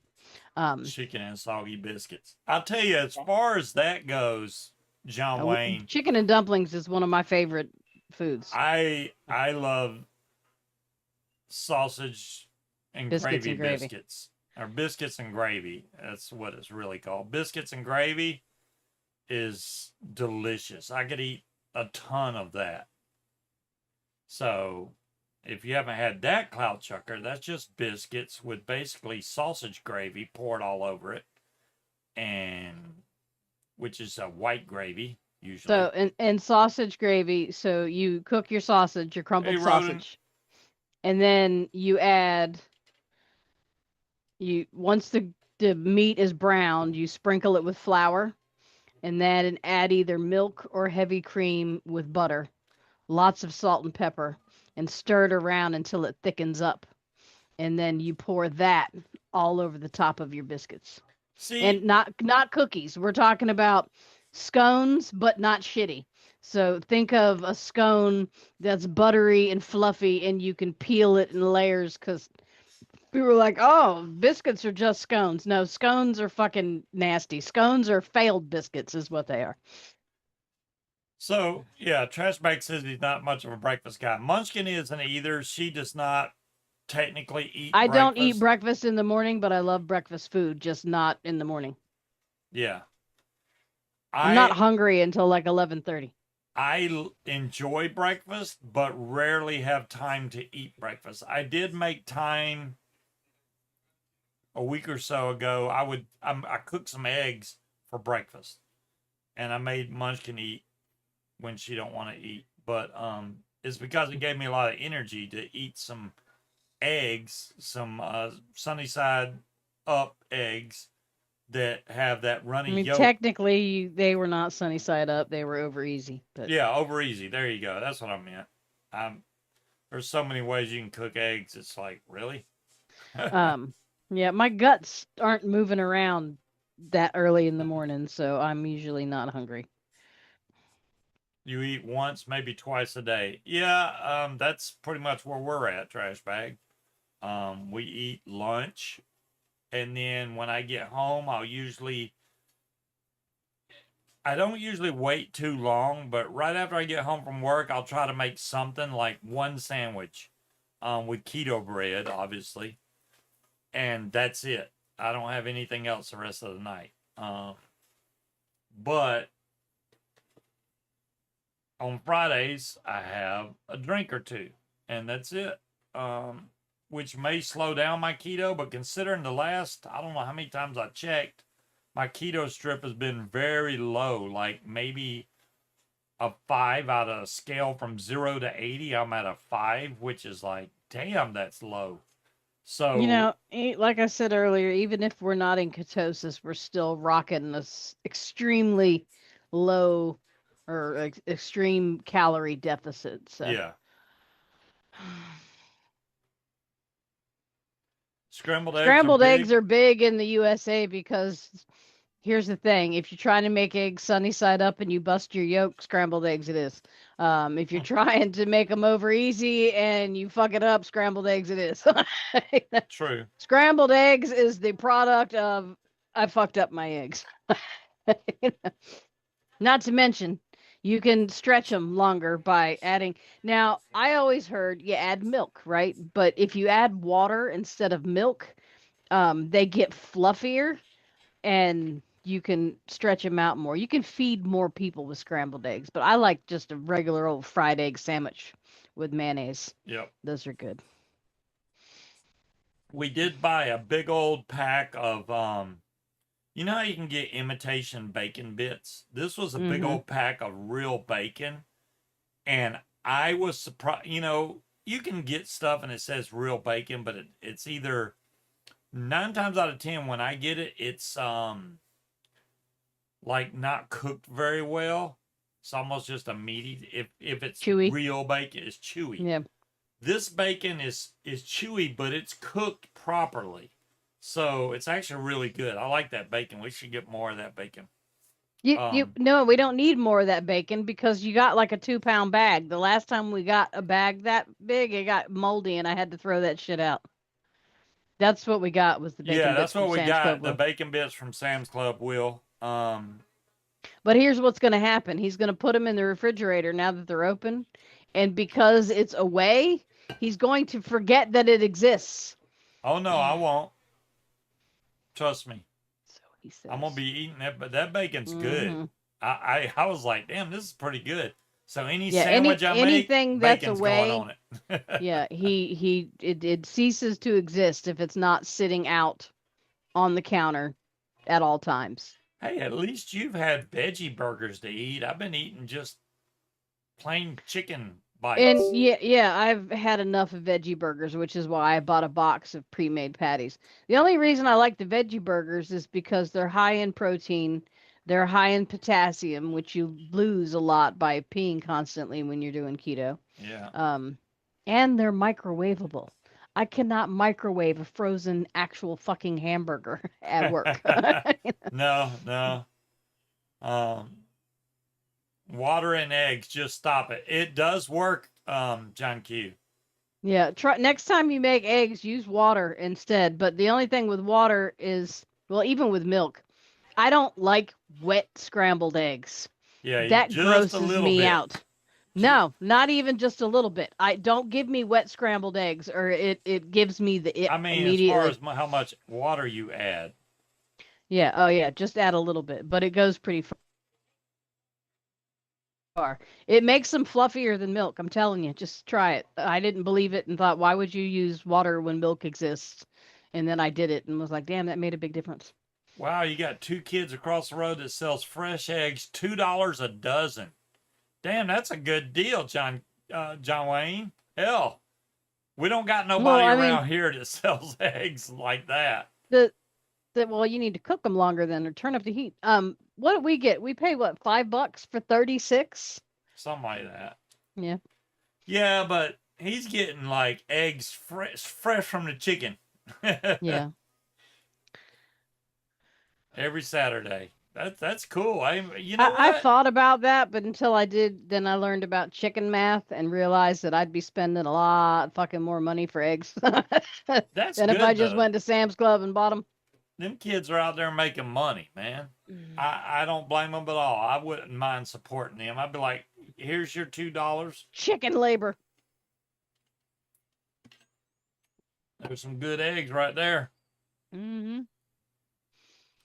Chicken and soggy biscuits. I'll tell you, as far as that goes, John Wayne, Chicken and dumplings is one of my favorite foods. I love sausage and Biscuits gravy and gravy. biscuits. Or biscuits and gravy. That's what it's really called. Biscuits and gravy is delicious. I could eat a ton of that. So, if you haven't had that, Cloud Chucker, that's just biscuits with basically sausage gravy poured all over it, and which is a white gravy, So usually. and sausage gravy. So you cook your sausage, your Hey, crumbled Roden. sausage, and then you add you once the meat is browned, you sprinkle it with flour, and then add either milk or heavy cream with butter, lots of salt and pepper, and stir it around until it thickens up. And then you pour that all over the top of your biscuits. See, And not cookies. We're talking about scones, but not shitty. So think of a scone that's buttery and fluffy, and you can peel it in layers because people were like, "Oh, biscuits are just scones." No, scones are fucking nasty. Scones are failed biscuits, is what they are. so yeah, Trash Bag says he's not much of a breakfast guy. Munchkin isn't either. She does not technically eat I don't eat breakfast. breakfast in the morning, but I love breakfast food, just not in the morning. Yeah. I'm not I hungry until like 11:30. enjoy breakfast, but rarely have time to eat breakfast. I did make time a week or so ago. I cooked some eggs for breakfast, and I made Munchkin eat when she don't want to eat. But it's because it gave me a lot of energy to eat some eggs, some sunny side up eggs that have that I runny mean, yolk. technically, they were not sunny side up; they were over easy. But Yeah, over easy. There you go. That's what I meant. Um, there's so many ways you can cook eggs. It's like, really? um, yeah, my guts aren't moving around that early in the morning, so I'm usually not hungry. You eat once, maybe twice a day. Yeah, that's pretty much where we're at, Trash Bag. We eat lunch, and then when I get home, I don't usually wait too long, but right after I get home from work, I'll try to make something like one sandwich, with keto bread, obviously, and that's it. I don't have anything else the rest of the night. But on Fridays, I have a drink or two, and that's it. Which may slow down my keto, but considering the last, I don't know how many times I checked, my keto strip has been very low, like maybe a 5 out of a scale from 0 to 80. I'm at a 5, which is like, damn, that's low. You So, know, like I said earlier, even if we're not in ketosis, we're still rocking this extremely low or extreme calorie deficit. So, yeah. Scrambled eggs are scrambled eggs big. are big in the USA because here's the thing: if you're trying to make eggs sunny side up and you bust your yolk, scrambled eggs it is. If you're trying to make them over easy and you fuck it up, scrambled eggs it is. True. Scrambled eggs is the product of I fucked up my eggs. Not to mention, you can stretch them longer by adding. Now, I always heard you add milk, right? But if you add water instead of milk, they get fluffier and you can stretch them out more. You can feed more people with scrambled eggs, but I like just a regular old fried egg sandwich with mayonnaise. Yep. Those are good. We did buy a big old pack of you know how you can get imitation bacon bits? This was a big Mm-hmm. old pack of real bacon, and I was surprised. You know, you can get stuff and it says real bacon, but it's either 9 times out of 10 when I get it, it's like not cooked very well. It's almost just a meaty. If it's Chewy. real bacon, it's chewy. Yeah. This bacon is chewy, but it's cooked properly. So it's actually really good. I like that bacon. We should get more of that bacon. You no, we don't need more of that bacon because you got like a 2 pound bag. The last time we got a bag that big, it got moldy and I had to throw that shit out. That's what we got was the Yeah, bacon bits that's from what we Sam's Club. got. The Will. bacon bits from Sam's Club will. But here's what's going to happen. He's going to put them in the refrigerator now that they're open, and because it's away, he's going to forget that it exists. Oh no, I won't. Trust me. So he I'm gonna says. be eating that, but that bacon's good. Hmm. I was like, damn, this is pretty good. So any Yeah, sandwich I make, anything that's bacon's going away, on it. yeah, it ceases to exist if it's not sitting out on the counter at all times. Hey, at least you've had veggie burgers to eat. I've been eating just plain chicken And bites. yeah, I've had enough of veggie burgers, which is why I bought a box of pre-made patties. The only reason I like the veggie burgers is because they're high in protein, they're high in potassium, which you lose a lot by peeing constantly when you're doing keto. Yeah. Um, and they're microwavable. I cannot microwave a frozen actual fucking hamburger at work. No, no. Um, water and eggs, just stop it. It does work, John Q. Yeah, try next time you make eggs, use water instead. But the only thing with water is, well, even with milk, I don't like wet scrambled eggs. Yeah, That just a grosses little me bit. out. No, not even just a little bit. I don't give me wet scrambled eggs, or it gives me the it I mean, as far immediately. as how much water you add. Yeah, oh yeah, just add a little bit, but it goes pretty far. It makes them fluffier than milk. I'm telling you, just try it. I didn't believe it and thought, why would you use water when milk exists? And then I did it and was like, damn, that made a big difference. Wow, you got two kids across the road that sells fresh eggs, $2 a dozen. Damn, that's a good deal, John Wayne. Hell, we don't got Well, nobody I mean, around here that sells eggs like that. the well, you need to cook them longer than or turn up the heat. What did we get? We pay what, $5 for 36? Something like that. Yeah. Yeah, but he's getting like eggs fresh from the chicken. Yeah. Every Saturday. That's cool. You know I what? thought about that, but until I did, then I learned about chicken math and realized that I'd be spending a lot fucking more money for eggs That's than if I good just though. went to Sam's Club and bought them. Them kids are out there making money, man. I don't blame them at all. I wouldn't mind supporting them. I'd be like, here's your $2. Chicken labor. There's some good eggs right there. Mm-hmm.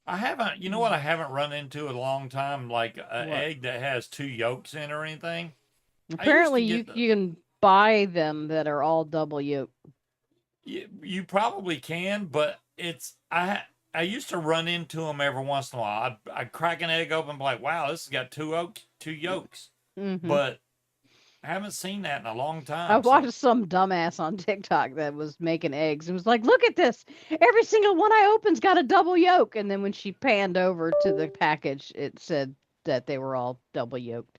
I haven't, you know what I haven't run into in a long time? Like an What? egg that has two yolks in or anything. I used to Apparently, get you can buy them that are all double yolk. you probably can, but I used to run into them every once in a while. I'd crack an egg open and be like, wow, this has got two yolks. Mm-hmm. But I haven't seen that in a long I time. So, watched some dumbass on TikTok that was making eggs and was like, "Look at this! Every single one I open's got a double yolk." And then when she panned over to the package, it said that they were all double yolked.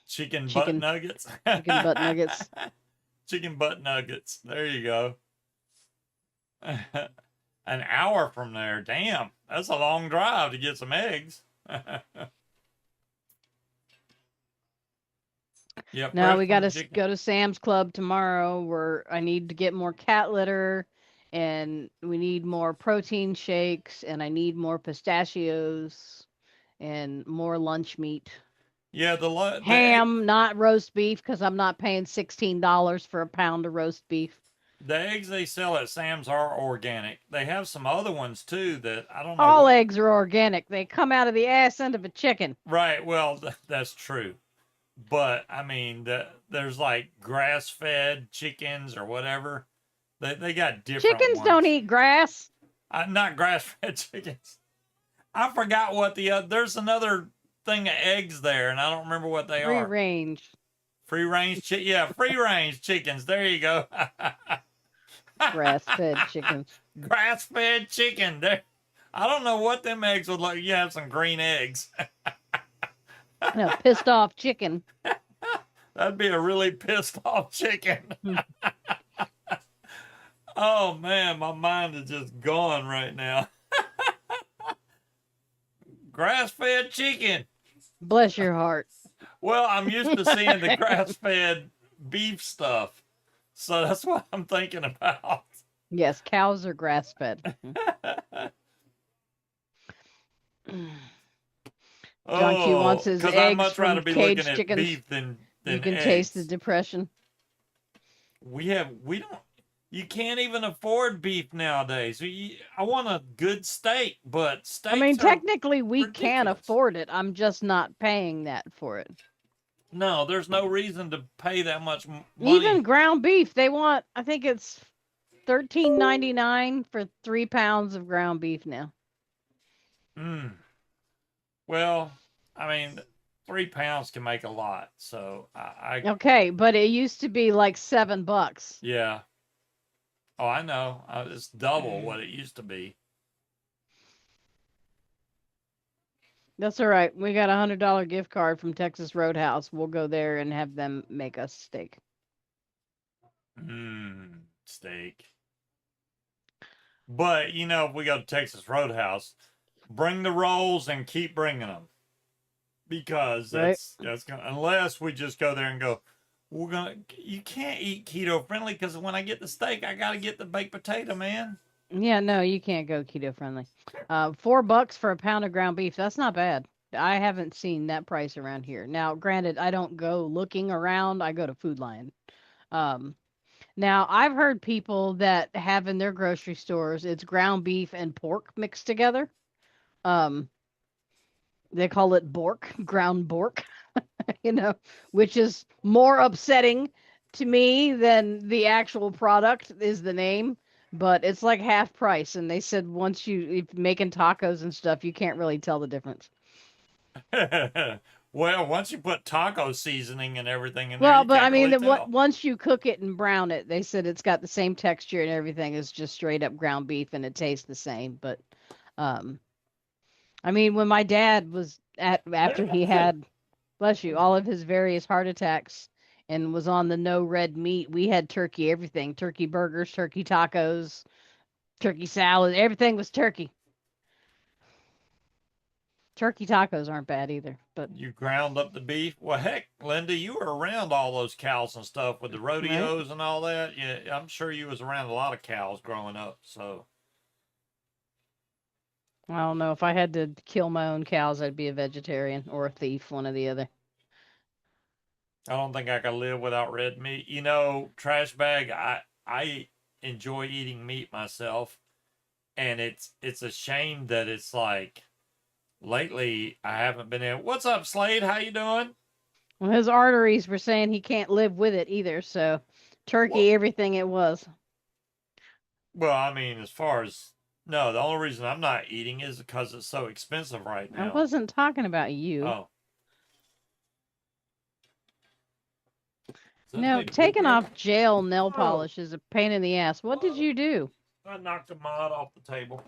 chicken butt Chicken, nuggets. chicken butt nuggets. Chicken butt nuggets. There you go. An hour from there. Damn, that's a long drive to get some eggs. Yeah, Now fresh we from got the to chicken. go to Sam's Club tomorrow, where I need to get more cat litter, and we need more protein shakes, and I need more pistachios, and more lunch meat. Yeah, Ham, not roast beef, because I'm not paying $16 for a pound of roast beef. the eggs they sell at Sam's are organic. They have some other ones too that I don't know All what. eggs are organic. They come out of the ass end of a chicken. Right, well, that's true. But I mean, there's like grass-fed chickens or whatever. They got different Chickens don't ones. eat grass. Not grass-fed chickens. I forgot what there's another thing of eggs there, and I don't remember what they Free are. range. Free range yeah, free range chickens. There you go. Grass fed chickens. Grass fed chicken. There. I don't know what them eggs would look. You have some green eggs. No, pissed off chicken. That'd be a really pissed off chicken. Oh man, my mind is just gone right now. Grass fed chicken. Bless your heart. Well, I'm used to seeing the grass fed beef stuff. So that's what I'm thinking about. Yes, cows are grass fed. John Q wants his because I'd eggs much rather from be looking caged at chickens. beef than You can taste the eggs. depression. We don't. You can't even afford beef nowadays. I want a good steak, but I mean, steaks are technically, we can ridiculous. afford it. I'm just not paying that for it. No, there's no reason to pay that much Even money. ground beef, they want, I think it's $13.99 for 3 pounds of ground beef now. Mm. Well, I mean, 3 pounds can make a lot. So Okay, but it used to be like $7. yeah. Oh, I know. It's double what it used to be. That's all right. We got a $100 gift card from Texas Roadhouse. We'll go there and have them make us steak. Steak. But if we go to Texas Roadhouse, bring the rolls and keep bringing them because Right? that's gonna, unless we just go there and go, you can't eat keto friendly because when I get the steak, I gotta get the baked potato, man. Yeah, no, you can't go keto friendly. $4 for a pound of ground beef. That's not bad. I haven't seen that price around here. Now, granted, I don't go looking around. I go to Food Lion. Um, Now, I've heard people that have in their grocery stores, it's ground beef and pork mixed together. Um, they call it bork, ground bork, you know, which is more upsetting to me than the actual product is the name, but it's like half price. And they said once if making tacos and stuff, you can't really tell the difference. Well, once you put taco seasoning and everything in there, Well, you but I can't mean, really tell. once you cook it and brown it, they said it's got the same texture and everything as just straight up ground beef, and it tastes the same. But, um, I mean, when my dad was after he had, bless you, all of his various heart attacks and was on the no red meat, we had turkey, everything, turkey burgers, turkey tacos, turkey salad, everything was turkey. Turkey tacos aren't bad either, but You ground up the beef. Well, heck, Linda, you were around all those cows and stuff with the right. rodeos and all that. Yeah, I'm sure you was around a lot of cows growing up. So I don't know if I had to kill my own cows, I'd be a vegetarian or a thief, one or the other. I don't think I could live without red meat. Trash bag. I enjoy eating meat myself, and it's a shame that it's like lately I haven't been in. What's up, Slade? How you doing? Well, his arteries were saying he can't live with it either, so Well, turkey, everything it was. well, I mean, as far as no, the only reason I'm not eating is because it's so expensive right I now. wasn't talking about you. Oh, is that No, made of taking blueberry? off gel nail Oh, polish is a pain in the ass. What did you do? I knocked the mod off the table.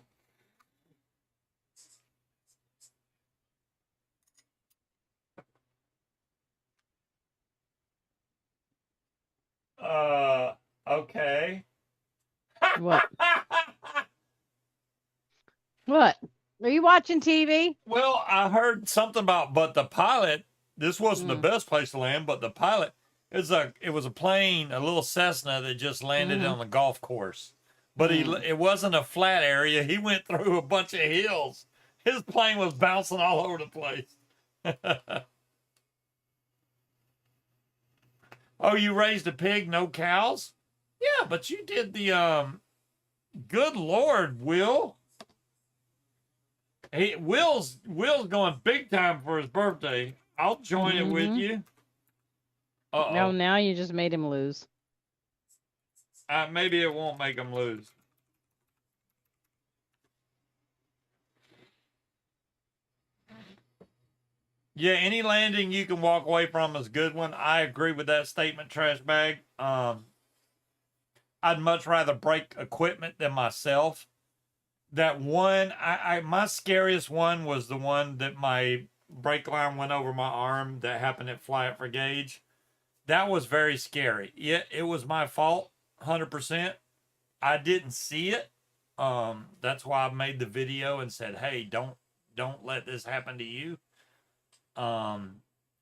Uh, okay. What? What? Are you watching TV? Well, I heard something about, but the pilot. This wasn't the Mm, best place to land, but the pilot it was a plane, a little Cessna that just landed mm-hmm, on the golf course. But mm. it wasn't a flat area. He went through a bunch of hills. His plane was bouncing all over the place. Oh, you raised a pig, no cows? Yeah, but you did the good Lord, Will. Will's going big time for his birthday. I'll join it with Mm-hmm. you. No, Uh-oh. now you just made him lose. Maybe it won't make him lose. Yeah, any landing you can walk away from is a good one. I agree with that statement, trash bag. I'd much rather break equipment than myself. That one, my scariest one was the one that my brake line went over my arm that happened at Flyett for Gauge. That was very scary. Yeah, it was my fault, 100%. I didn't see it. That's why I made the video and said, "Hey, don't let this happen to you."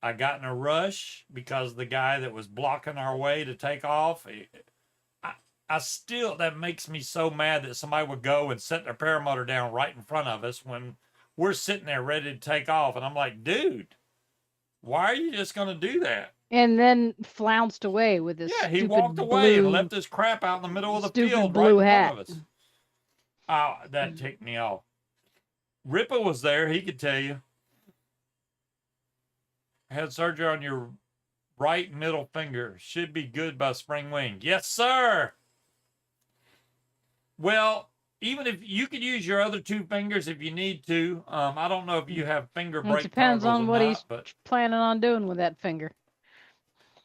I got in a rush because the guy that was blocking our way to take off. I, I still that makes me so mad that somebody would go and set their paramotor down right in front of us when we're sitting there ready to take off, and I'm like, dude, why are you just gonna do that? And then flounced away with his Yeah, he walked away and left his crap out in the middle of the stupid field right blue in front hat. of us. Oh, that ticked me off. Ripa was there. He could tell you. Had surgery on your right middle finger. Should be good by spring wing. Yes, sir. Well, even if you could use your other two fingers if you need to. I don't know if you have finger It brake depends toggles or on what he's not, but planning on doing with that finger.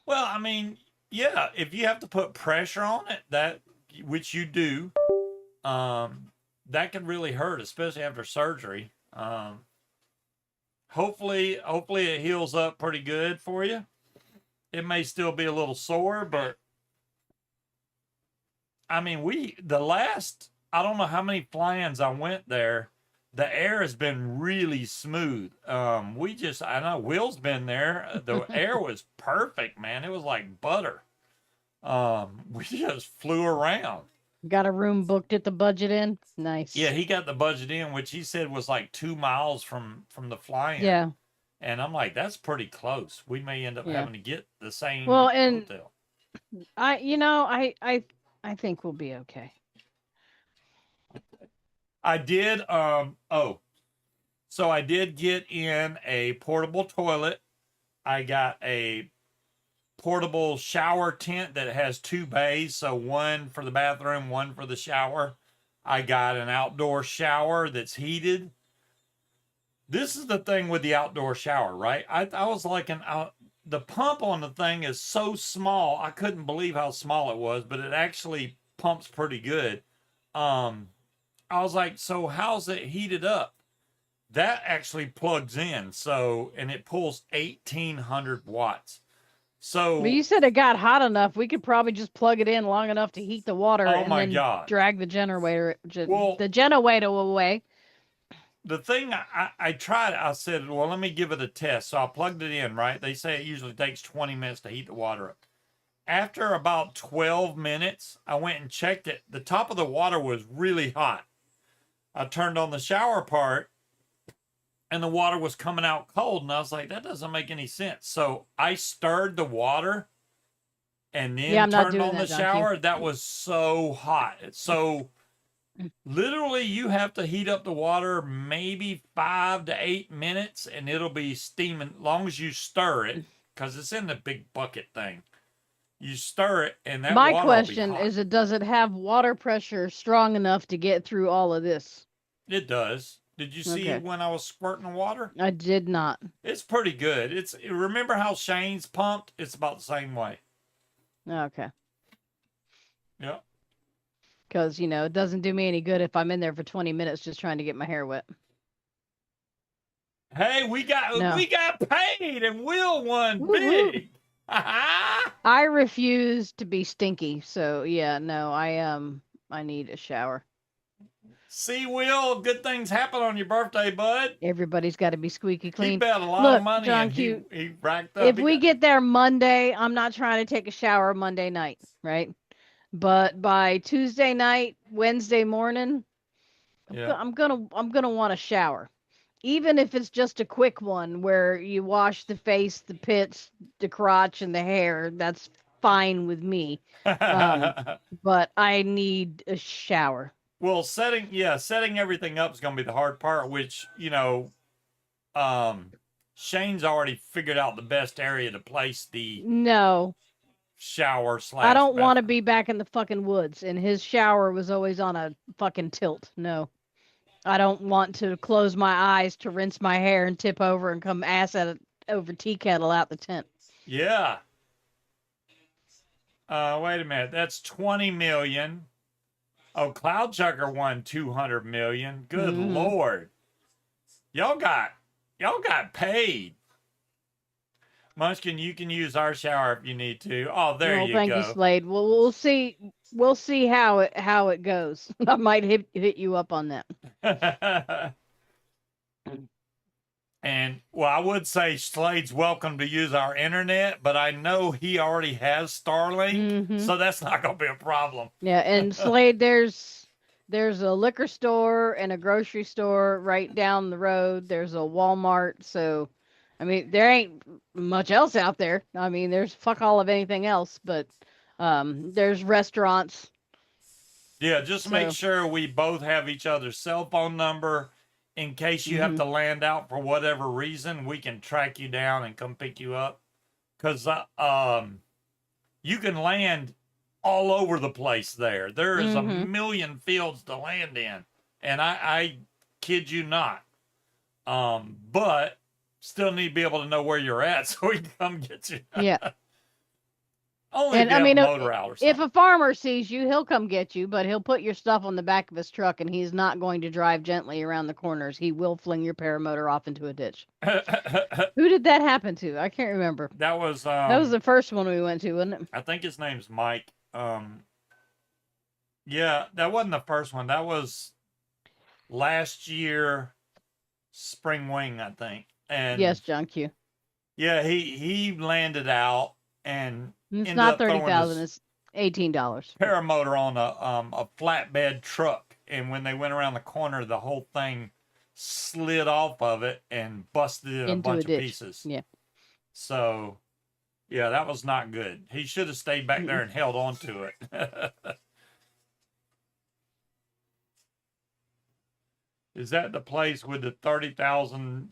well, I mean, yeah, if you have to put pressure on it, that which you do, that can really hurt, especially after surgery. Hopefully it heals up pretty good for you. It may still be a little sore, but I mean, I don't know how many fly-ins I went there. The air has been really smooth. I know Will's been there. The air was perfect, man. It was like butter. We just flew around. Got a room booked at the budget inn. Nice. Yeah, he got the budget in, which he said was like 2 miles from the fly-in. Yeah. And I'm like, that's pretty close. We may end up Yeah. having to get the same Well, and hotel. I think we'll be okay. I did so I did get in a portable toilet. I got a portable shower tent that has two bays, so one for the bathroom, one for the shower. I got an outdoor shower that's heated. This is the thing with the outdoor shower, right? I was like the pump on the thing is so small. I couldn't believe how small it was, but it actually pumps pretty good. I was like, so how's it heated up? That actually plugs in, so and it pulls 1,800 watts. So, But you said it got hot enough. We could probably just plug it in long enough to heat the water oh and my then god! drag the generator Well, the generator away. the thing I tried, I said, well, let me give it a test. So I plugged it in. Right? They say it usually takes 20 minutes to heat the water up. After about 12 minutes, I went and checked it. The top of the water was really hot. I turned on the shower part and the water was coming out cold. And I was like, that doesn't make any sense. So I stirred the water and then turned on the shower. That was so hot. So literally, you have to heat up the water maybe 5 to 8 minutes and it'll be steaming, long as you stir it, because it's in the big bucket thing. You stir it and that My water question will be hot. is, does it have water pressure strong enough to get through all of this? It does. Did you see when I was squirting the water? I did not. It's pretty good. Remember how Shane's pumped? It's about the same way. Okay. Yeah. Because, it doesn't do me any good if I'm in there for 20 minutes just trying to get my hair wet. Hey, we got paid and Will won big. I refuse to be stinky, so yeah, no, I need a shower. See, Will, good things happen on your birthday, bud. Everybody's got to be squeaky clean. He bet a lot of money, John and Q, he racked up. If we get there Monday, I'm not trying to take a shower Monday night, right? But by Tuesday night, Wednesday morning, I'm gonna want a shower. Even if it's just a quick one where you wash the face, the pits, the crotch, and the hair, that's fine with me. But I need a shower. Well, setting everything up is going to be the hard part, which, Shane's already figured out the best area to place the shower / I don't want to be back in the fucking woods, and his shower was always on a fucking tilt. No. I don't want to close my eyes to rinse my hair and tip over and come ass over tea kettle out the tent. Yeah. Wait a minute. That's 20 million. Oh, Cloud Chucker won 200 million. Good Lord. Y'all got paid. Munchkin, you can use our shower if you need to. Oh, there you go. Thank you, Slade. Well, we'll see. We'll see how it goes. I might hit you up on that. And well, I would say Slade's welcome to use our internet, but I know he already has Starlink, so that's not going to be a problem. Yeah, and Slade, there's a liquor store and a grocery store right down the road. There's a Walmart, so I mean, there ain't much else out there. I mean, there's fuck all of anything else, but there's restaurants. Yeah, just make sure we both have each other's cell phone number. In case you have to land out for whatever reason, we can track you down and come pick you up. Because you can land all over the place there. There is a Mm-hmm. million fields to land in. And I kid you not. But still need to be able to know where you're at so he can come get you. Yeah. Only if And you I have a mean, motor out or if something. a farmer sees you, he'll come get you, but he'll put your stuff on the back of his truck and he's not going to drive gently around the corners. He will fling your paramotor off into a ditch. That Who did that happen to? I can't remember. was That was the first one we went to, wasn't it? I think his name's Mike. Yeah, that wasn't the first one. That was last year spring wing, I think. And Yes, John Q. yeah, he landed out and It's ended not up throwing 30,000, his it's $18. paramotor on a flatbed truck, and when they went around the corner, the whole thing slid off of it and busted in a Into a bunch of ditch. pieces. Yeah. So yeah, that was not good. He should have stayed back there Mm-mm. and held on to it. Is that the place with the 30,000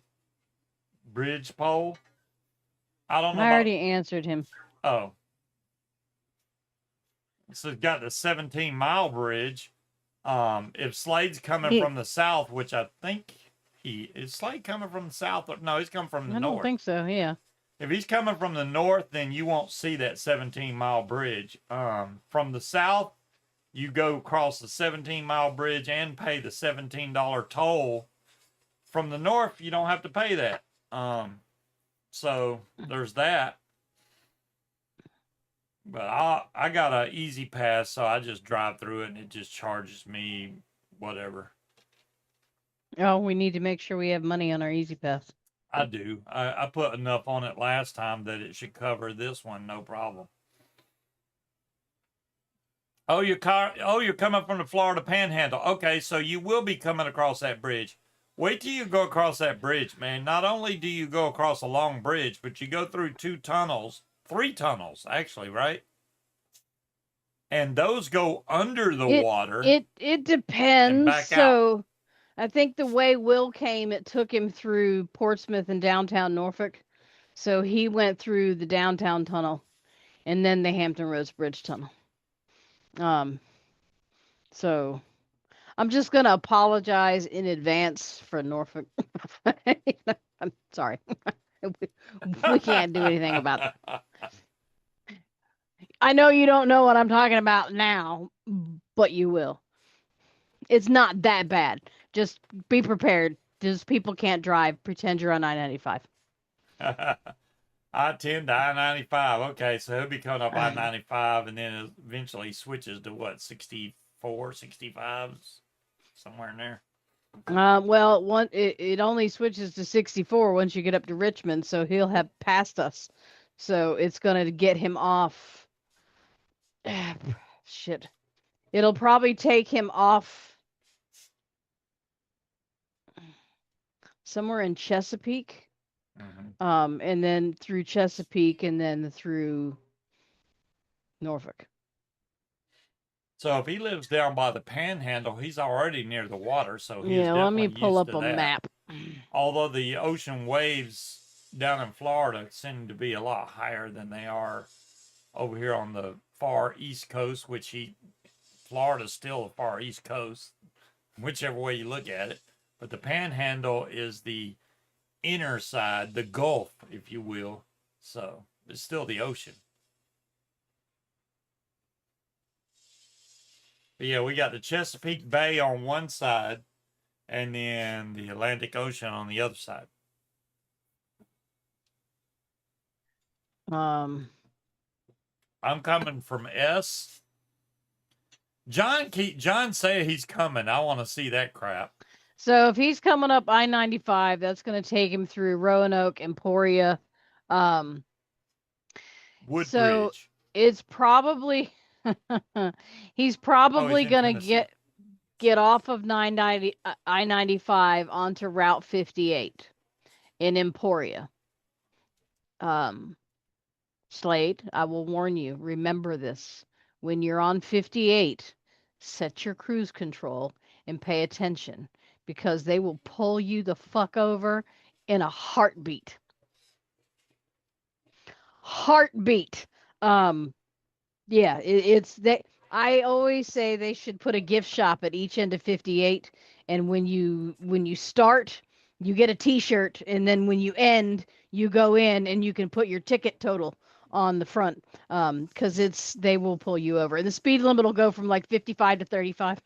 bridge pole? I don't know I about. already answered him. Oh, so it's got the 17-mile bridge. If Slade's coming He, from the south, which I think he is, Slade coming from the south? Or, no, he's coming from the I don't north. think so. Yeah. If he's coming from the north, then you won't see that 17-mile bridge. From the south, you go across the 17-mile bridge and pay the $17 toll. From the north, you don't have to pay that. So there's that. But I got an easy pass, so I just drive through it and it just charges me whatever. Oh, we need to make sure we have money on our Easy Pass. I do. I put enough on it last time that it should cover this one, no problem. Oh, you're coming from the Florida Panhandle. Okay, so you will be coming across that bridge. Wait till you go across that bridge, man. Not only do you go across a long bridge, but you go through 2 tunnels, 3 tunnels actually, right? And those go under the It water it and depends. back out. So I think the way Will came, it took him through Portsmouth and downtown Norfolk. So he went through the downtown tunnel and then the Hampton Roads Bridge tunnel. Um, so I'm just gonna apologize in advance for Norfolk. I'm sorry. We can't do anything about that. I know you don't know what I'm talking about now, but you will. It's not that bad. Just be prepared. Just people can't drive. Pretend you're on I-95. I-10 to I-95. Okay, so he'll be coming up I-95 and then eventually switches to what, 64, 65, somewhere in there. Well, it only switches to 64 once you get up to Richmond, so he'll have passed us. So it's gonna get him off. Shit. It'll probably take him off somewhere in Chesapeake. And then through Chesapeake and then through Norfolk. So if he lives down by the Panhandle, he's already near the water, so he's Yeah, let me definitely pull used up to a that. map. Although the ocean waves down in Florida seem to be a lot higher than they are over here on the far east coast, which Florida's still the far east coast, whichever way you look at it. But the Panhandle is the inner side, the Gulf, if you will. So it's still the ocean. But yeah, we got the Chesapeake Bay on one side and then the Atlantic Ocean on the other side. Um, I'm coming from S. John say he's coming. I want to see that crap. so if he's coming up I-95, that's going to take him through Roanoke, Emporia. Um, so Woodbridge. it's probably he's Oh, probably he's in going to Tennessee. get off of 990 I-95 onto Route 58 in Emporia. Slade, I will warn you, remember this. When you're on 58, set your cruise control and pay attention because they will pull you the fuck over in a heartbeat. Heartbeat. Um, Yeah, it's they. I always say they should put a gift shop at each end of 58, and when you start, you get a T-shirt, and then when you end, you go in and you can put your ticket total on the front, because it's they will pull you over. And the speed limit will go from like 55 to 35,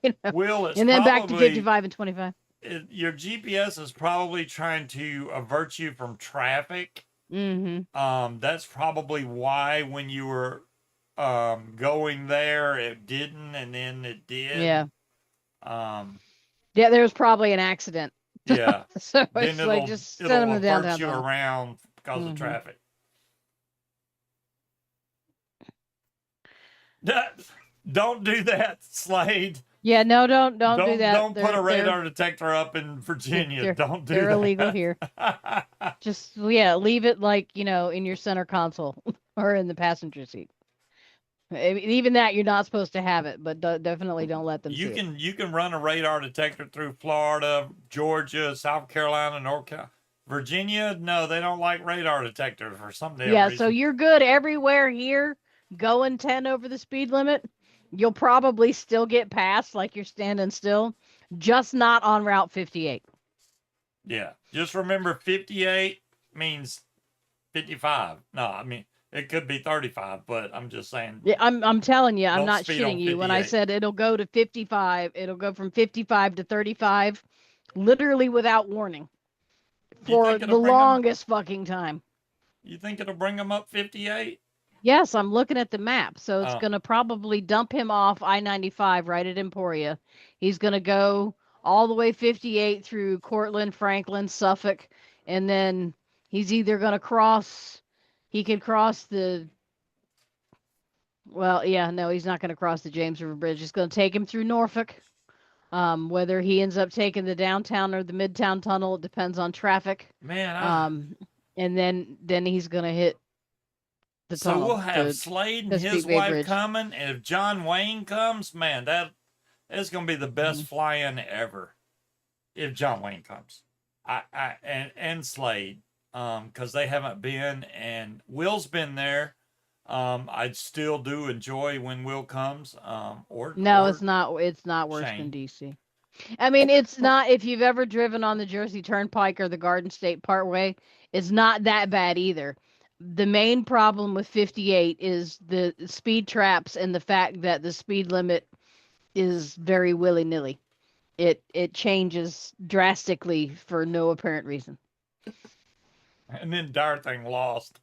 you know, Will, it's and then back to probably 55 and 25. your GPS is probably trying to avert you from traffic. Mm-hmm. That's probably why when you were going there, it didn't, and then it did. Yeah. Um, Yeah, there was probably an accident. yeah. So Then it's like just send them it'll to avert downtown you tunnel. around because of Mm-hmm. traffic. That, don't do that, Slade. Yeah, no, don't do that. Don't put a radar detector up in Virginia. they're Don't do they're illegal that. here. Just yeah, leave it like, in your center console or in the passenger seat. Even that you're not supposed to have it, but definitely don't let them see it. You can run a radar detector through Florida, Georgia, South Carolina, North Carolina. Virginia, no, they don't like radar detectors for some damn Yeah, so reason. you're good everywhere here, going 10 over the speed limit. You'll probably still get past like you're standing still, just not on Route 58. Yeah, just remember 58 means 55. No, I mean it could be 35, but I'm just saying Yeah, I'm telling you, I'm don't not speed on shitting you when I 58. said it'll go to 55. It'll go from 55 to 35, literally without warning, You for think it'll the bring them? longest fucking time. You think it'll bring them up 58? Yes, I'm looking at the map. So it's Oh, going to probably dump him off I-95 right at Emporia. He's going to go all the way 58 through Cortland, Franklin, Suffolk, and then he's either going to he could cross well, yeah, no, he's not going to cross the James River Bridge. It's going to take him through Norfolk. Whether he ends up taking the downtown or the midtown tunnel, it depends on traffic. man, Um, and then he's going to hit the so we'll tunnel, have the Slade and his Chesapeake Bay wife Bridge. coming, and if John Wayne comes, man, that's gonna be the best Mhm. fly-in ever. If John Wayne comes, and Slade, because they haven't been, and Will's been there. I still do enjoy when Will comes, No, or it's not worse than Shane. DC. I mean, it's not if you've ever driven on the Jersey Turnpike or the Garden State Parkway, it's not that bad either. The main problem with 58 is the speed traps and the fact that the speed limit is very willy-nilly. It changes drastically for no apparent reason. And then Darthing lost.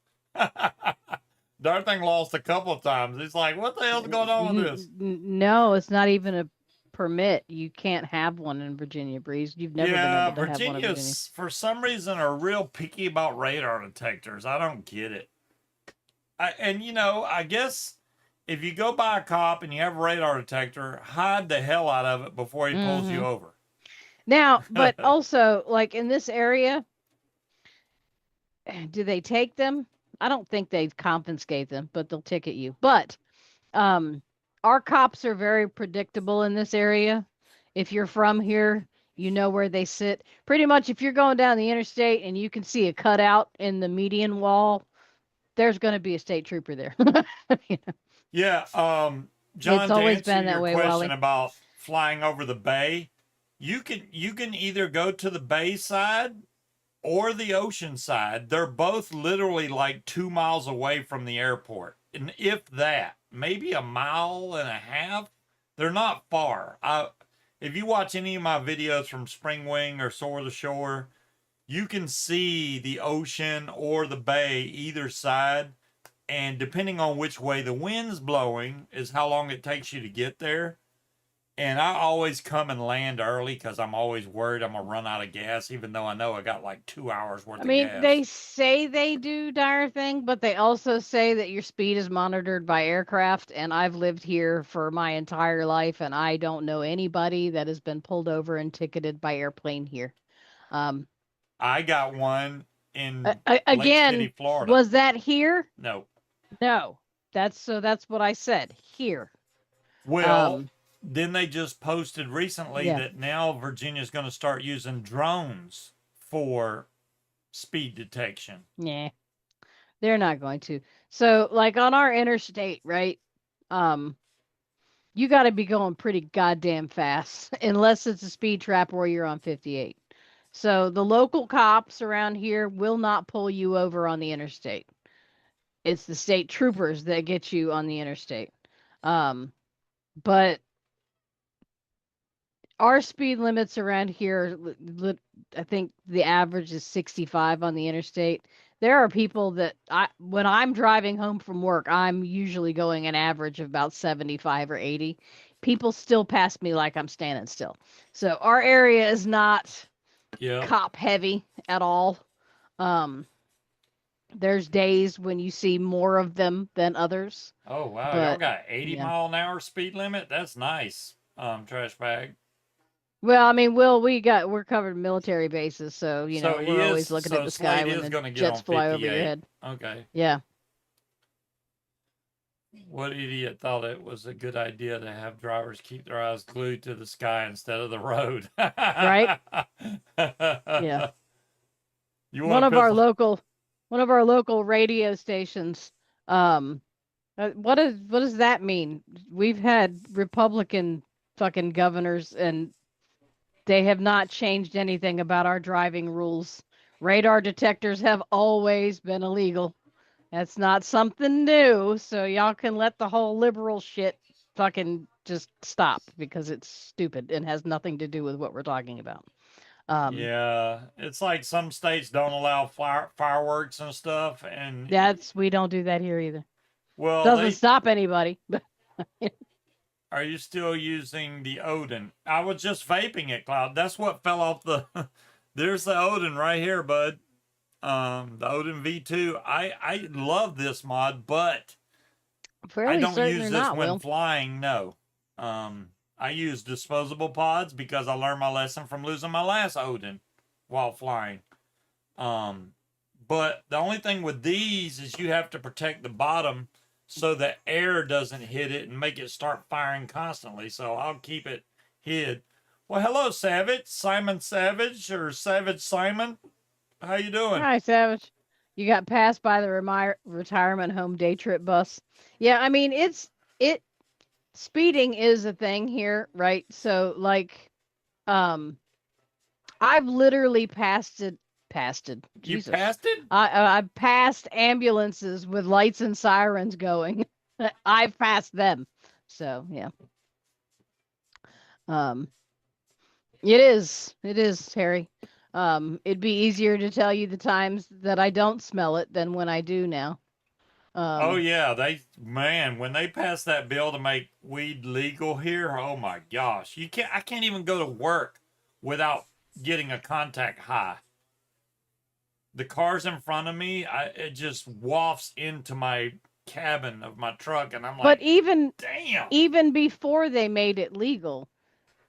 Darthing lost a couple of times. He's like, what the hell's going on with this? No, it's not even a permit. You can't have one in Virginia, Breeze. You've never been Yeah, able to have one in Virginia. Virginia's for some reason are real picky about radar detectors. I don't get it. I guess if you go by a cop and you have a radar detector, hide the hell out of it before he pulls you Hmm. over. Now, but also, like in this area, do they take them? I don't think they confiscate them, but they'll ticket you. But um, our cops are very predictable in this area. If you're from here, you know where they sit. Pretty much, if you're going down the interstate and you can see a cutout in the median wall, there's going to be a state trooper there. You know, Yeah, it's John, to always answer been that your way, question Wally. about flying over the bay, you can either go to the bay side or the ocean side. They're both literally like 2 miles away from the airport. And if that, maybe a mile and a half. They're not far. If you watch any of my videos from Spring Wing or Soar the Shore, you can see the ocean or the bay either side. And depending on which way the wind's blowing, is how long it takes you to get there. And I always come and land early because I'm always worried I'm gonna run out of gas, even though I know I got like 2 hours worth I of mean, gas. they say they do dire thing, but they also say that your speed is monitored by aircraft. And I've lived here for my entire life, and I don't know anybody that has been pulled over and ticketed by airplane here. Um, I got one in Lake City, again, Florida. was that here? No. No. That's what I said. Here. Well, Um, then they just posted recently yeah. that now Virginia's going to start using drones for speed detection. Yeah. They're not going to. So, like on our interstate, right? Um, you got to be going pretty goddamn fast, unless it's a speed trap or you're on 58. So the local cops around here will not pull you over on the interstate. It's the state troopers that get you on the interstate. Um, but our speed limits around here, I think the average is 65 on the interstate. There are people that when I'm driving home from work, I'm usually going an average of about 75 or 80. People still pass me like I'm standing still. So our area is not Yep. cop heavy at all. Um, there's days when you see more of them than others, Oh wow, y'all but got 80 yeah. mile an hour speed limit. That's nice. Trash bag. Well, I mean, we're covered military bases, so So he we're is. always looking at So the sky Slade when is the going to get jets on fly over your 58. head. Okay. Yeah, What idiot thought it was a good idea to have drivers keep their eyes glued to the sky instead of the road? right? Yeah. You One want to of put our some. local one of our local radio stations what does that mean? We've had Republican fucking governors and they have not changed anything about our driving rules. Radar detectors have always been illegal. That's not something new, so y'all can let the whole liberal shit fucking just stop because it's stupid and has nothing to do with what we're talking about. Um, Yeah, it's like some states don't allow fireworks and stuff, and we don't do that here either. well, Doesn't they stop anybody. are you still using the Odin? I was just vaping it, Cloud. That's what fell off the. There's the Odin right here, bud. The Odin V2. I love this mod, but I'm I fairly don't certain use they're this not, when Will. flying. No. I use disposable pods because I learned my lesson from losing my last Odin while flying. Um, but the only thing with these is you have to protect the bottom so that air doesn't hit it and make it start firing constantly. So I'll keep it hid. Well, hello, Savage, Simon Savage or Savage Simon. How you doing? Hi, Savage. You got passed by the retirement home day trip bus. Yeah, I mean it speeding is a thing here, right? So like um I've literally passed it. You Jesus. passed it? I've passed ambulances with lights and sirens going. I've passed them. So, yeah. Um it is, Harry. It'd be easier to tell you the times that I don't smell it than when I do now. Oh Um yeah, they man, when they passed that bill to make weed legal here, oh my gosh. I can't even go to work without getting a contact high. The cars in front of me, it just wafts into my cabin of my truck and I'm but like, "Damn." even before they made it legal,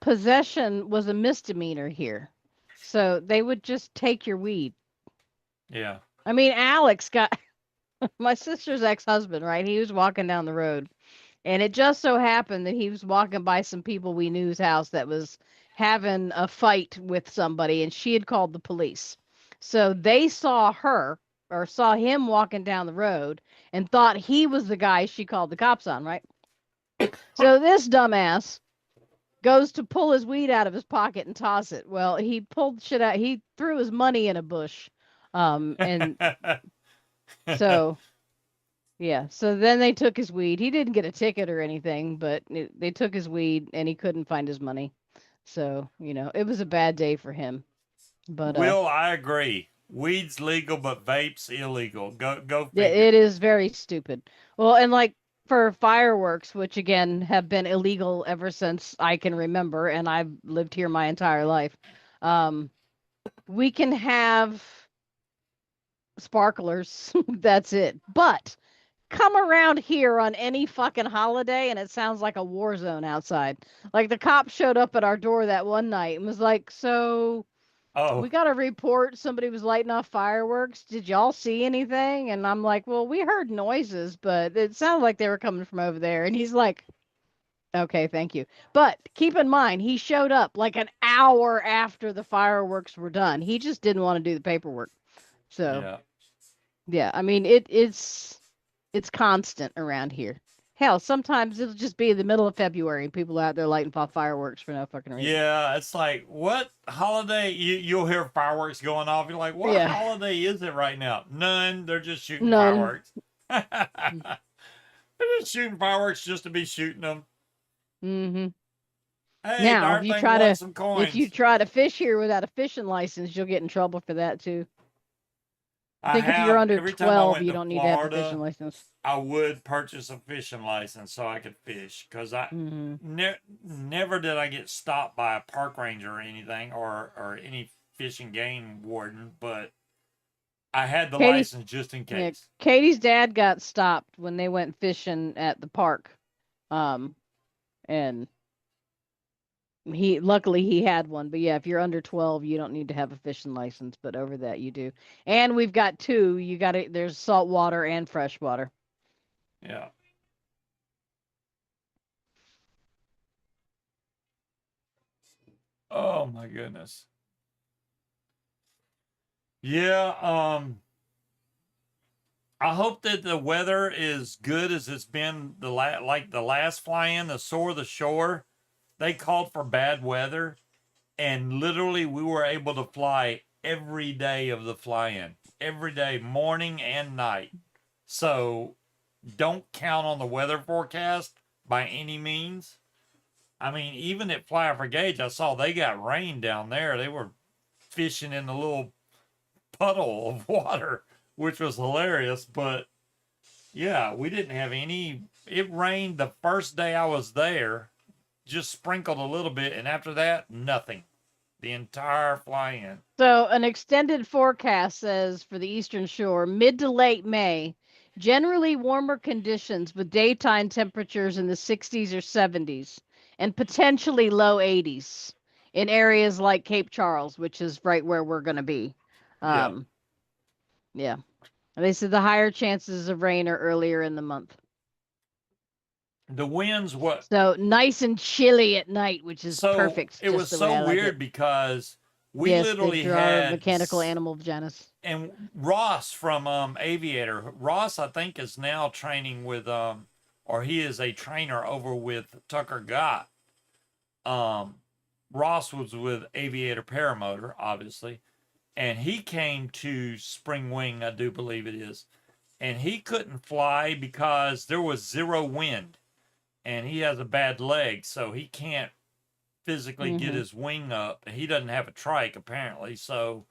possession was a misdemeanor here. So they would just take your weed. Yeah. I mean, Alex got my sister's ex-husband, right? He was walking down the road, and it just so happened that he was walking by some people we knew's house that was having a fight with somebody, and she had called the police. So they saw her or saw him walking down the road and thought he was the guy she called the cops on, right? So this dumbass goes to pull his weed out of his pocket and toss it. Well, he pulled shit out. He threw his money in a bush. And so yeah, so then they took his weed. He didn't get a ticket or anything, but they took his weed and he couldn't find his money. So, it was a bad day for him. But Will, I agree. Weed's legal, but vape's illegal. Go it figure. is very stupid. Well, and like for fireworks, which again have been illegal ever since I can remember, and I've lived here my entire life. Um, we can have sparklers. That's it. But come around here on any fucking holiday and it sounds like a war zone outside. Like the cop showed up at our door that one night and was like, "So we Oh, got a report somebody was lighting off fireworks. Did y'all see anything?" And I'm like, "Well, we heard noises, but it sounded like they were coming from over there." And he's like, "Okay, thank you." But keep in mind, he showed up like an hour after the fireworks were done. He just didn't want to do the paperwork. So, yeah. Yeah, I mean it's constant around here. Hell, sometimes it'll just be in the middle of February and people out there lighting off fireworks for no fucking reason. Yeah, it's like, what holiday? You'll hear fireworks going off. You're like, what Yeah, holiday is it right now? None. They're just shooting none. fireworks. They're just shooting fireworks just to be shooting them. Mm-hmm. Hey, Now, darn thing wants some if you coins. try to fish here without a fishing license, you'll get in trouble for that too. I I think if you're have, under every time I 12, went you to don't need to have a fishing Florida, license. I would purchase a fishing license so I could fish because Mm-hmm. never did I get stopped by a park ranger or anything or any fish and game warden, but I had the Katie's license just in yeah, case. Katie's dad got stopped when they went fishing at the park. Um, and luckily he had one, but yeah, if you're under 12, you don't need to have a fishing license, but over that you do. And we've got two. You got to There's salt water and fresh water. Yeah. Oh my goodness. Yeah. I hope that the weather is good as it's been like the last fly-in, the Soar the Shore. They called for bad weather, and literally we were able to fly every day of the fly-in, every day, morning and night. So don't count on the weather forecast by any means. I mean, even at Flyover Gauge, I saw they got rain down there. They were fishing in the little puddle of water, which was hilarious. But yeah, we didn't have any. It rained the first day I was there, just sprinkled a little bit, and after that, nothing. The entire fly in. So, an extended forecast says for the Eastern Shore, mid to late May, generally warmer conditions with daytime temperatures in the 60s or 70s and potentially low 80s in areas like Cape Charles, which is right where we're going to be. Yeah. Um, yeah. And they said the higher chances of rain are earlier in the month. The winds, what? So, nice and chilly at night, which is So perfect, it was just the so way I like it. weird because we Yes, they literally draw had mechanical animal vaginas. and Ross from Aviator. Ross, I think, is now training with or he is a trainer over with Tucker Gott. Um, Ross was with Aviator Paramotor, obviously, and he came to Spring Wing, I do believe it is, and he couldn't fly because there was zero wind, and he has a bad leg, so he can't physically get Hmm. his wing up. He doesn't have a trike apparently, so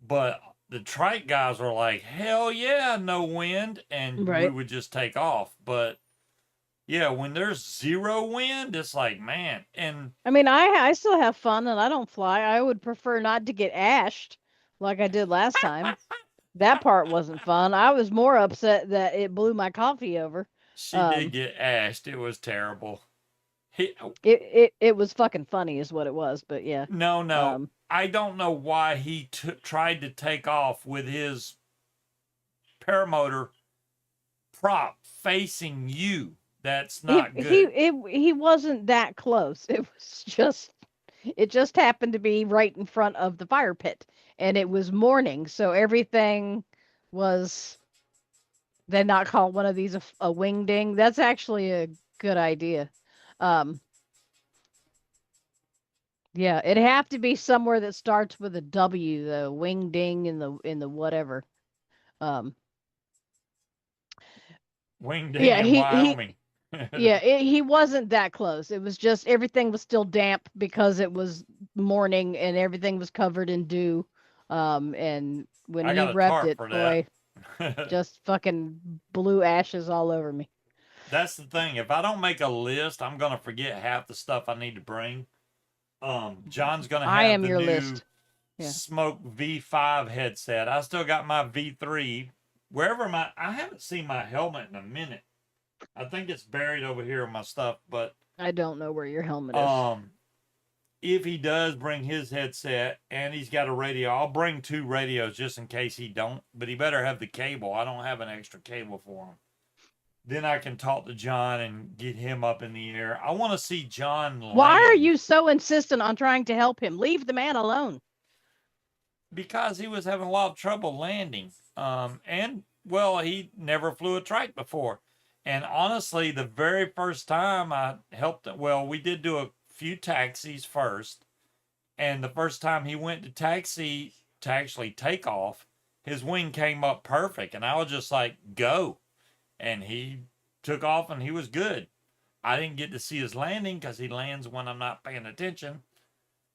but the trike guys were like, hell yeah, no wind, and we Right. would just take off. But yeah, when there's zero wind, it's like, man, and I mean, I still have fun and I don't fly. I would prefer not to get ashed like I did last time. That part wasn't fun. I was more upset that it blew my coffee over. she did Um, get ashed. It was terrible. He, it was fucking funny, is what it was. But yeah. no, no, Um, I don't know why he tried to take off with his paramotor prop facing you. That's not good. he wasn't that close. It just happened to be right in front of the fire pit, and it was morning, so everything was. They not call one of these a wing ding. That's actually a good idea. Um, yeah, it'd have to be somewhere that starts with a W, the wing ding in the whatever. Um, Wing ding yeah, in Wyoming. he wasn't that close. It was just everything was still damp because it was morning and everything was covered in dew. And when I he got a revved tarp it, for that. boy, just fucking blew ashes all over me. That's the thing. If I don't make a list, I'm gonna forget half the stuff I need to bring. John's gonna I have am the your new list. Yeah. Smoke V5 headset. I still got my V3. Wherever I haven't seen my helmet in a minute. I think it's buried over here in my stuff. But I don't know where your helmet is. um, if he does bring his headset and he's got a radio, I'll bring two radios just in case he don't. But he better have the cable. I don't have an extra cable for him. Then I can talk to John and get him up in the air. I want to see John Why are land. you so insistent on trying to help him? Leave the man alone. because he was having a lot of trouble landing. And well, he never flew a trike before. And honestly, the very first time I helped him, well, we did do a few taxis first. And the first time he went to taxi to actually take off, his wing came up perfect. And I was just like, go. And he took off and he was good. I didn't get to see his landing because he lands when I'm not paying attention.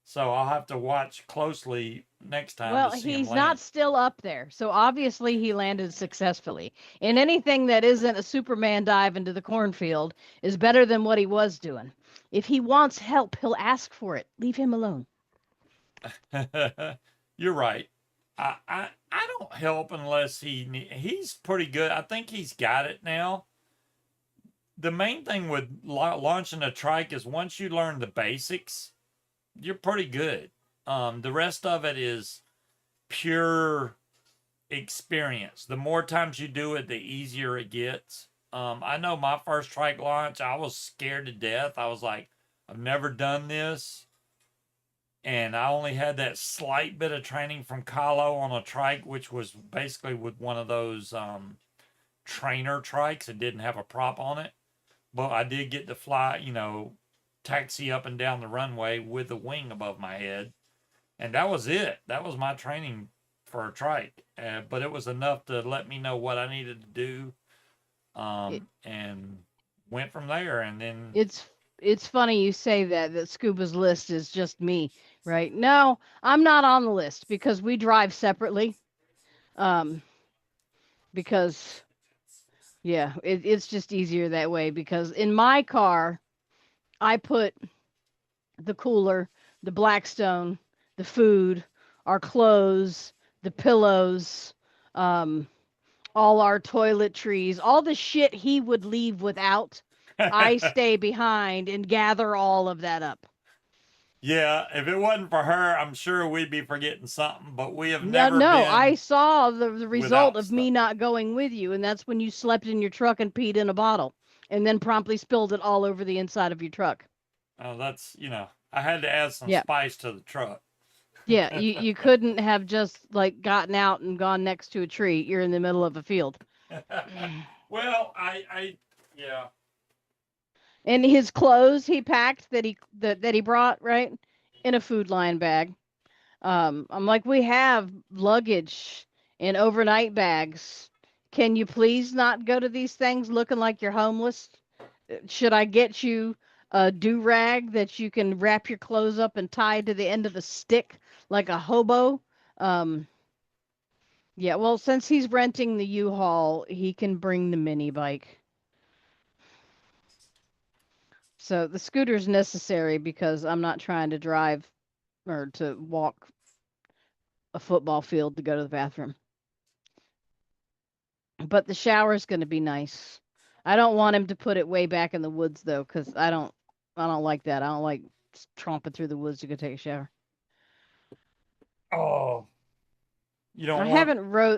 So I'll have to watch closely next time Well, to see him he's land. not still up there, so obviously he landed successfully. And anything that isn't a Superman dive into the cornfield is better than what he was doing. If he wants help, he'll ask for it. Leave him alone. You're right. I don't help unless he's pretty good. I think he's got it now. The main thing with launching a trike is once you learn the basics, you're pretty good. The rest of it is pure experience. The more times you do it, the easier it gets. I know my first trike launch, I was scared to death. I was like, I've never done this. And I only had that slight bit of training from Kahlo on a trike, which was basically with one of those trainer trikes. It didn't have a prop on it. But I did get to fly, taxi up and down the runway with a wing above my head. And that was it. That was my training for a trike. But it was enough to let me know what I needed to do, It, and went from there. And then, it's funny you say that Scuba's list is just me, right? No, I'm not on the list because we drive separately. Um, because yeah, it's just easier that way because in my car I put the cooler, the Blackstone, the food, our clothes, the pillows, um, all our toiletries, all the shit he would leave without. I stay behind and gather all of that up. yeah, if it wasn't for her, I'm sure we'd be forgetting something. But we have No, never no, I been saw the result without of me stuff. not going with you, and that's when you slept in your truck and peed in a bottle, and then promptly spilled it all over the inside of your truck. That's, I had to add some Yeah, spice to the truck. yeah, you couldn't have just like gotten out and gone next to a tree. You're in the middle of a field. Well, yeah. And his clothes he packed that he brought right in a Food Lion bag. I'm like, we have luggage and overnight bags. Can you please not go to these things looking like you're homeless? Should I get you a do rag that you can wrap your clothes up and tie to the end of a stick like a hobo? Um, yeah, well, since he's renting the U-Haul, he can bring the mini bike. So the scooter's necessary because I'm not trying to drive or to walk a football field to go to the bathroom. But the shower's going to be nice. I don't want him to put it way back in the woods though, because I don't like that. I don't like tromping through the woods to go take a shower. Oh, you I don't want.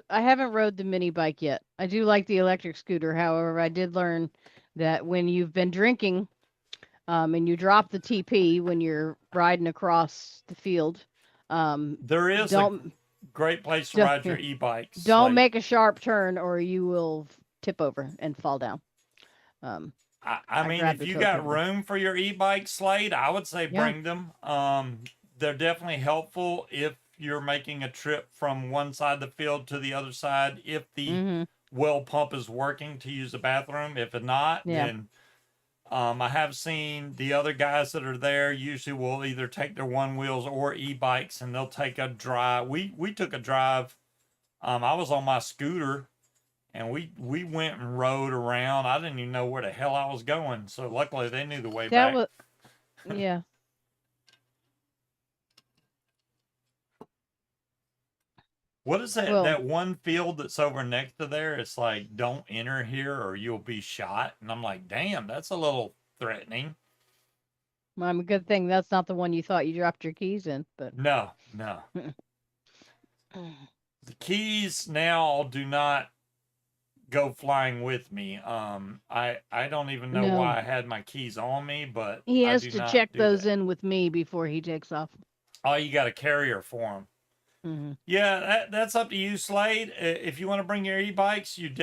haven't rode the mini bike yet. I do like the electric scooter. However, I did learn that when you've been drinking, and you drop the TP when you're riding across the field, um, There is a don't great place to don't, ride your e-bike, don't Slate. make a sharp turn or you will tip over and fall down. Um, I I mean, grabbed if a you tow got paper. room for your e-bike, Slate, I would say Yeah. bring them. They're definitely helpful if you're making a trip from one side of the field to the other side. If the Mm-hmm. well pump is working to use the bathroom, if it not, Yeah. then I have seen the other guys that are there usually will either take their one wheels or e-bikes and they'll take a drive. We took a drive. I was on my scooter and we went and rode around. I didn't even know where the hell I was going. So luckily they knew the way That back. was yeah. What is that? Well, That one field that's over next to there? It's like, don't enter here or you'll be shot. And I'm like, damn, that's a little threatening. I'm a good thing that's not the one you thought you dropped your keys in, but No, no. The keys now do not go flying with me. I don't even know no. why I had my keys on me, but He I has do to not check do those that. in with me before he takes off. Oh, you got a carrier for them. Yeah, that's up to you, Slade. If you want to bring your e-bikes, there's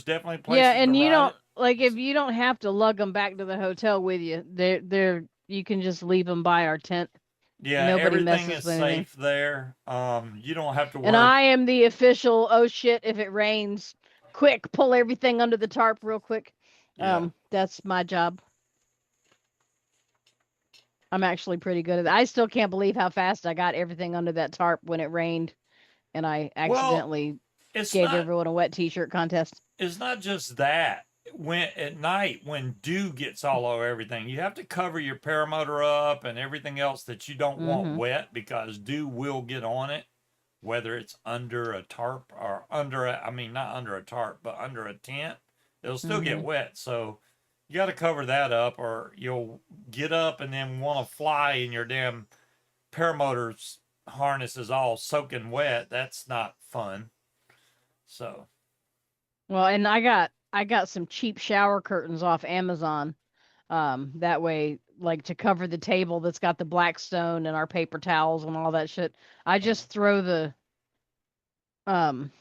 definitely Yeah, places to and you ride don't it. like if you don't have to lug them back to the hotel with you. They're you can just leave them by our tent. Yeah, Nobody everything messes is with anything. safe there. You don't have to And worry. I am the official, oh shit, if it rains, quick, pull everything under the tarp real quick. Yeah. That's my job. I'm actually pretty good at it. I still can't believe how fast I got everything under that tarp when it rained and I Well, accidentally it's gave not everyone a wet t-shirt contest. it's not just that. When at night, when dew gets all over everything, you have to cover your paramotor up and everything else that you don't want Mm-hmm. wet because dew will get on it, whether it's under a tarp or I mean, not under a tarp, but under a tent. It'll still Mm-hmm. get wet. So you got to cover that up or you'll get up and then want to fly and your damn paramotor's harness is all soaking wet. That's not fun. So, Well, and I got some cheap shower curtains off Amazon. That way, like to cover the table that's got the black stone and our paper towels and all that shit. I just um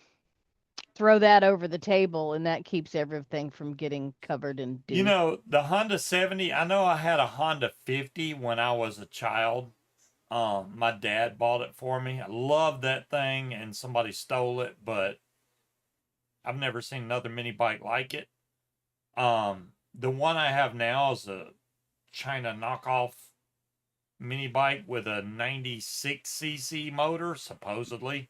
throw that over the table and that keeps everything from getting covered in you dew. know, the Honda 70, I know I had a Honda 50 when I was a child. My dad bought it for me. I loved that thing and somebody stole it, but I've never seen another mini bike like it. The one I have now is a China knockoff mini bike with a 96cc motor, supposedly.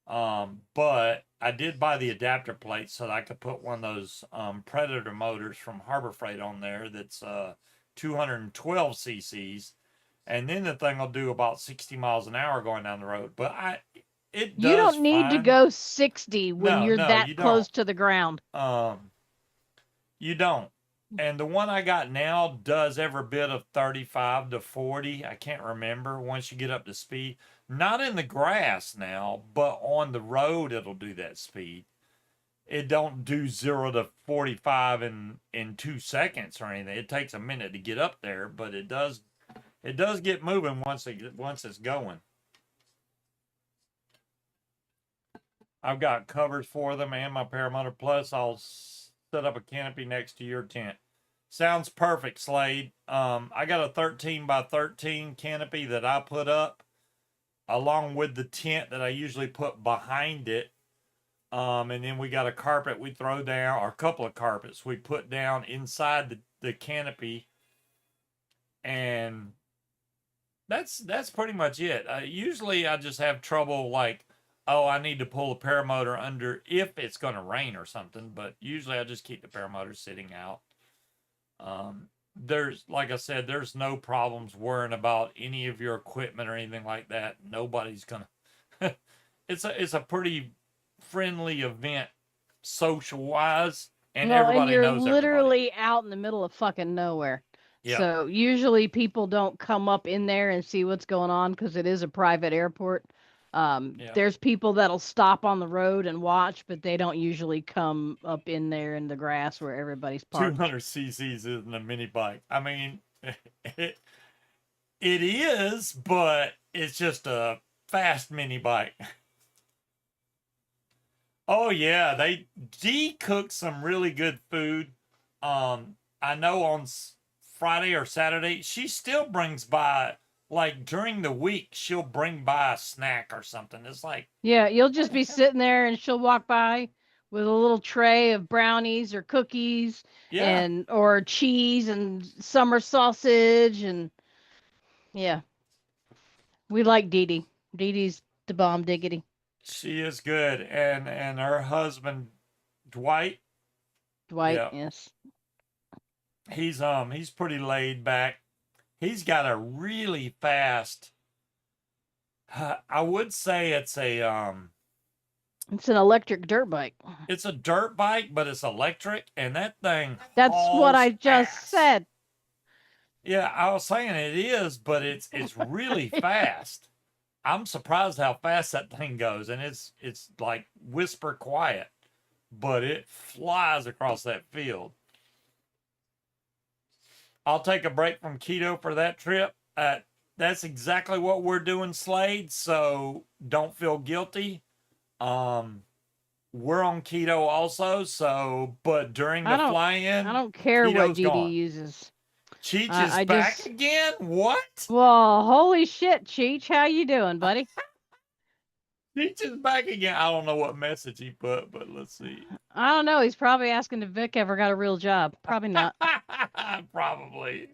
But I did buy the adapter plate so that I could put one of those Predator motors from Harbor Freight on there that's 212 cc's. And then the thing will do about 60 miles an hour going down the road. But it You does don't need to fine. go 60 when No, you're no, that you don't. close to the ground. Um, you don't. And the one I got now does every bit of 35 to 40. I can't remember once you get up to speed. Not in the grass now, but on the road it'll do that speed. It don't do 0 to 45 in 2 seconds or anything. It takes a minute to get up there, but it does get moving once it's going. I've got covers for them and my paramotor. Plus, I'll set up a canopy next to your tent. Sounds perfect, Slade. I got a 13 by 13 canopy that I put up along with the tent that I usually put behind it. And then we got a carpet we throw down, or a couple of carpets we put down inside the canopy. And that's pretty much it. Usually I just have trouble like, oh, I need to pull the paramotor under if it's going to rain or something. But usually I just keep the paramotor sitting out. There's like I said, there's no problems worrying about any of your equipment or anything like that. Nobody's gonna. It's a pretty friendly event, social wise, and Well, and everybody you're knows everybody. literally out in the middle of fucking nowhere. Yeah, So usually people don't come up in there and see what's going on because it is a private airport. yeah. There's people that'll stop on the road and watch, but they don't usually come up in there in the grass where everybody's parked. 200 cc's isn't a mini bike. I mean, it it is, but it's just a fast mini bike. Oh yeah, Dee cooks some really good food. I know on Friday or Saturday she still brings by like during the week she'll bring by a snack or something. It's like Yeah, you'll what just the be hell? sitting there and she'll walk by with a little tray of brownies or cookies Yeah, and or cheese and summer sausage and yeah, we like Dee Dee. Dee Dee's the bomb diggity. she is good, and her husband Dwight. Dwight, Yeah, yes. he's pretty laid back. He's got a really fast. I would say It's an electric dirt bike. it's a dirt bike, but it's electric, and that thing That's what I hauls just ass. said. Yeah, I was saying it is, but it's really fast. I'm surprised how fast that thing goes, and it's like whisper quiet, but it flies across that field. I'll take a break from keto for that trip. that's exactly what we're doing, Slade. So don't feel guilty. Um, we're on keto also. So, but during I the don't fly-in, I don't care what keto's Dee gone. Dee uses. Cheech is I back just again. What? well, holy shit, Cheech, how you doing, buddy? Cheech is back again. I don't know what message he put, but let's see. I don't know. He's probably asking if Vic ever got a real job. Probably not. Probably.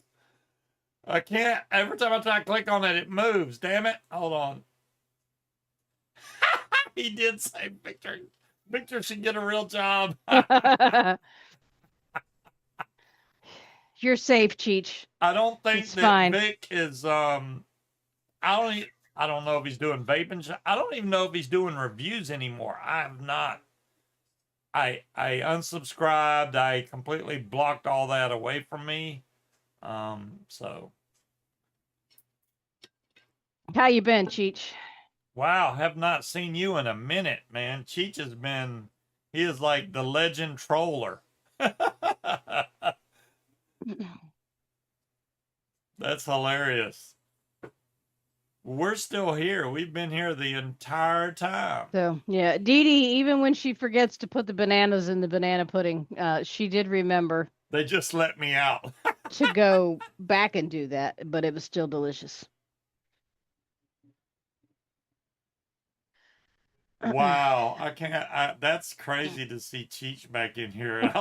I can't. Every time I try to click on it, it moves. Damn it. Hold on. He did say Victor. Victor should get a real job. You're safe, Cheech. I don't think It's that fine. Vic is I don't know if he's doing vaping. I don't even know if he's doing reviews anymore. I have not. I unsubscribed. I completely blocked all that away from me. So How you been, Cheech? wow, have not seen you in a minute, man. Cheech has been he is like the legend troller. That's hilarious. We're still here. We've been here the entire time. So yeah, Dee Dee, even when she forgets to put the bananas in the banana pudding, she did remember They just let me out. to go back and do that, but it was still delicious. Wow, I can't. That's crazy to see Cheech back in here. I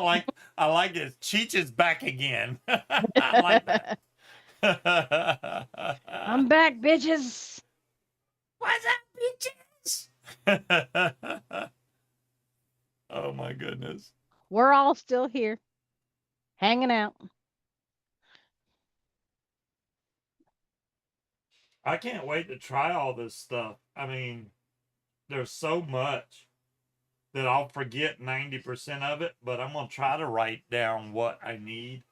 like it. Cheech is back again. I like that. I'm back, bitches. What's up, bitches? Oh my goodness. We're all still here, hanging out. I can't wait to try all this stuff. I mean, there's so much that I'll forget 90% of it, but I'm going to try to write down what I need.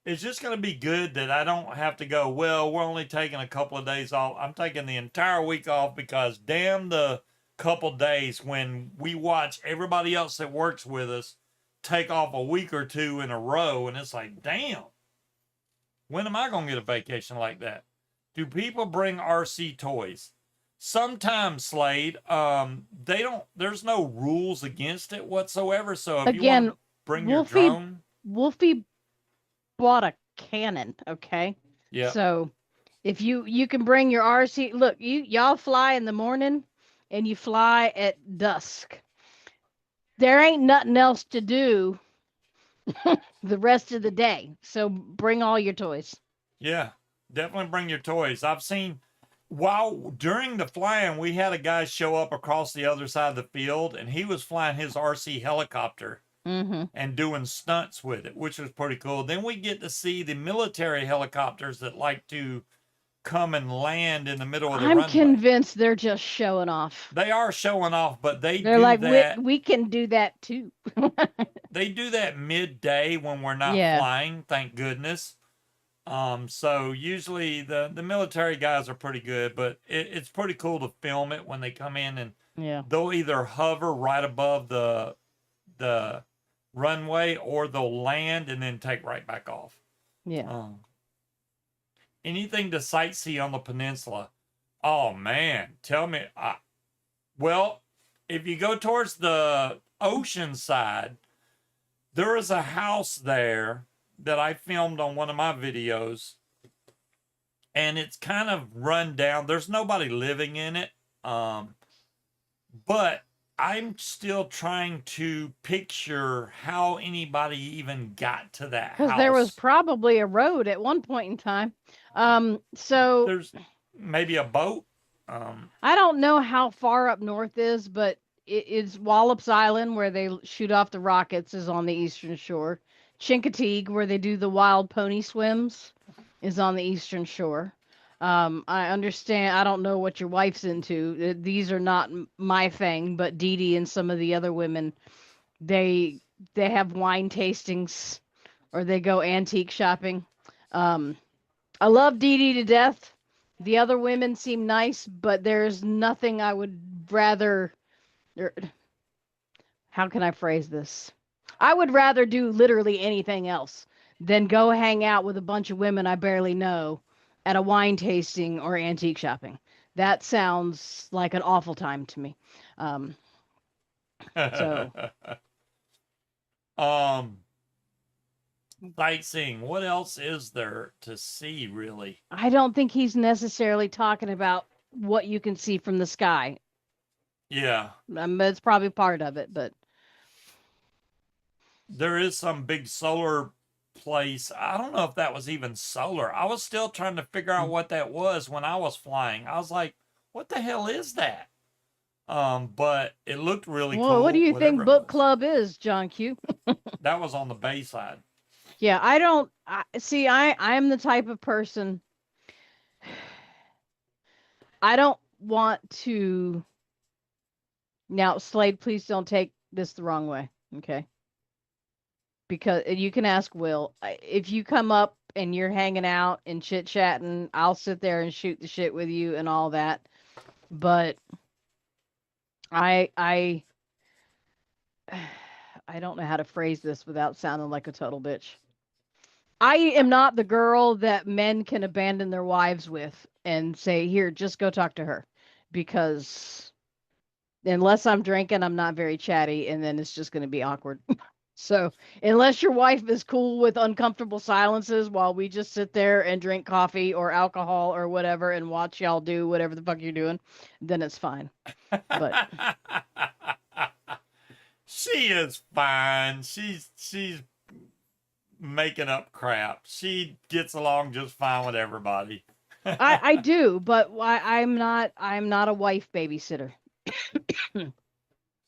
It's just going to be good that I don't have to go, well, we're only taking a couple of days off. I'm taking the entire week off because damn the couple days when we watch everybody else that works with us take off a week or two in a row. And it's like, damn, when am I going to get a vacation like that? Do people bring RC toys? Sometimes, Slade, they don't, there's no rules against it whatsoever. So if you want Again, to bring your Wolfie drone, Wolfie bought a cannon, okay? yeah, So if you can bring your RC, look, y'all fly in the morning and you fly at dusk. There ain't nothing else to do the rest of the day. So bring all your toys. yeah, definitely bring your toys. I've seen while during the flying, we had a guy show up across the other side of the field and he was flying his RC helicopter Mm-hmm. and doing stunts with it, which was pretty cool. Then we get to see the military helicopters that like to come and land in the middle of the I'm runway. convinced they're just showing off. They are showing off, but they They're do like, that. we can do that too. They do that midday when we're not Yeah, flying, thank goodness. So usually the military guys are pretty good, but it's pretty cool to film it when they come in and yeah, they'll either hover right above the runway or they'll land and then take right back off. yeah. Anything to sightsee on the peninsula? Oh man, tell me. Well, if you go towards the ocean side, there is a house there that I filmed on one of my videos, and it's kind of run down. There's nobody living in it, but I'm still trying to picture how anybody even got to that Because there was house. probably a road at one point in time. So There's maybe a boat. Um, I don't know how far up north is, but it's Wallops Island where they shoot off the rockets is on the eastern shore. Chincoteague, where they do the wild pony swims, is on the eastern shore. I understand. I don't know what your wife's into. These are not my thing, but Dee Dee and some of the other women, they they have wine tastings or they go antique shopping. Um, I love Dee Dee to death. The other women seem nice, but there's nothing I would rather. er, How can I phrase this? I would rather do literally anything else than go hang out with a bunch of women I barely know at a wine tasting or antique shopping. That sounds like an awful time to me. Um, so um, sightseeing. What else is there to see, really? I don't think he's necessarily talking about what you can see from the sky. Yeah, It's probably part of it, but there is some big solar place. I don't know if that was even solar. I was still trying to figure out what that was when I was flying. I was like, what the hell is that? But it looked really well, what do cool, you whatever think it book was. club is, John Q? That was on the bay side. Yeah, I don't see. I'm the type of person. I don't want to. Now, Slade, please don't take this the wrong way, okay? Because you can ask Will. If you come up and you're hanging out and chit chatting, I'll sit there and shoot the shit with you and all that. But I I don't know how to phrase this without sounding like a total bitch. I am not the girl that men can abandon their wives with and say, "Here, just go talk to her," because unless I'm drinking, I'm not very chatty, and then it's just going to be awkward. So, unless your wife is cool with uncomfortable silences while we just sit there and drink coffee or alcohol or whatever and watch y'all do whatever the fuck you're doing, then it's fine. But She is fine. She's making up crap. She gets along just fine with everybody. I do, but I'm not a wife babysitter.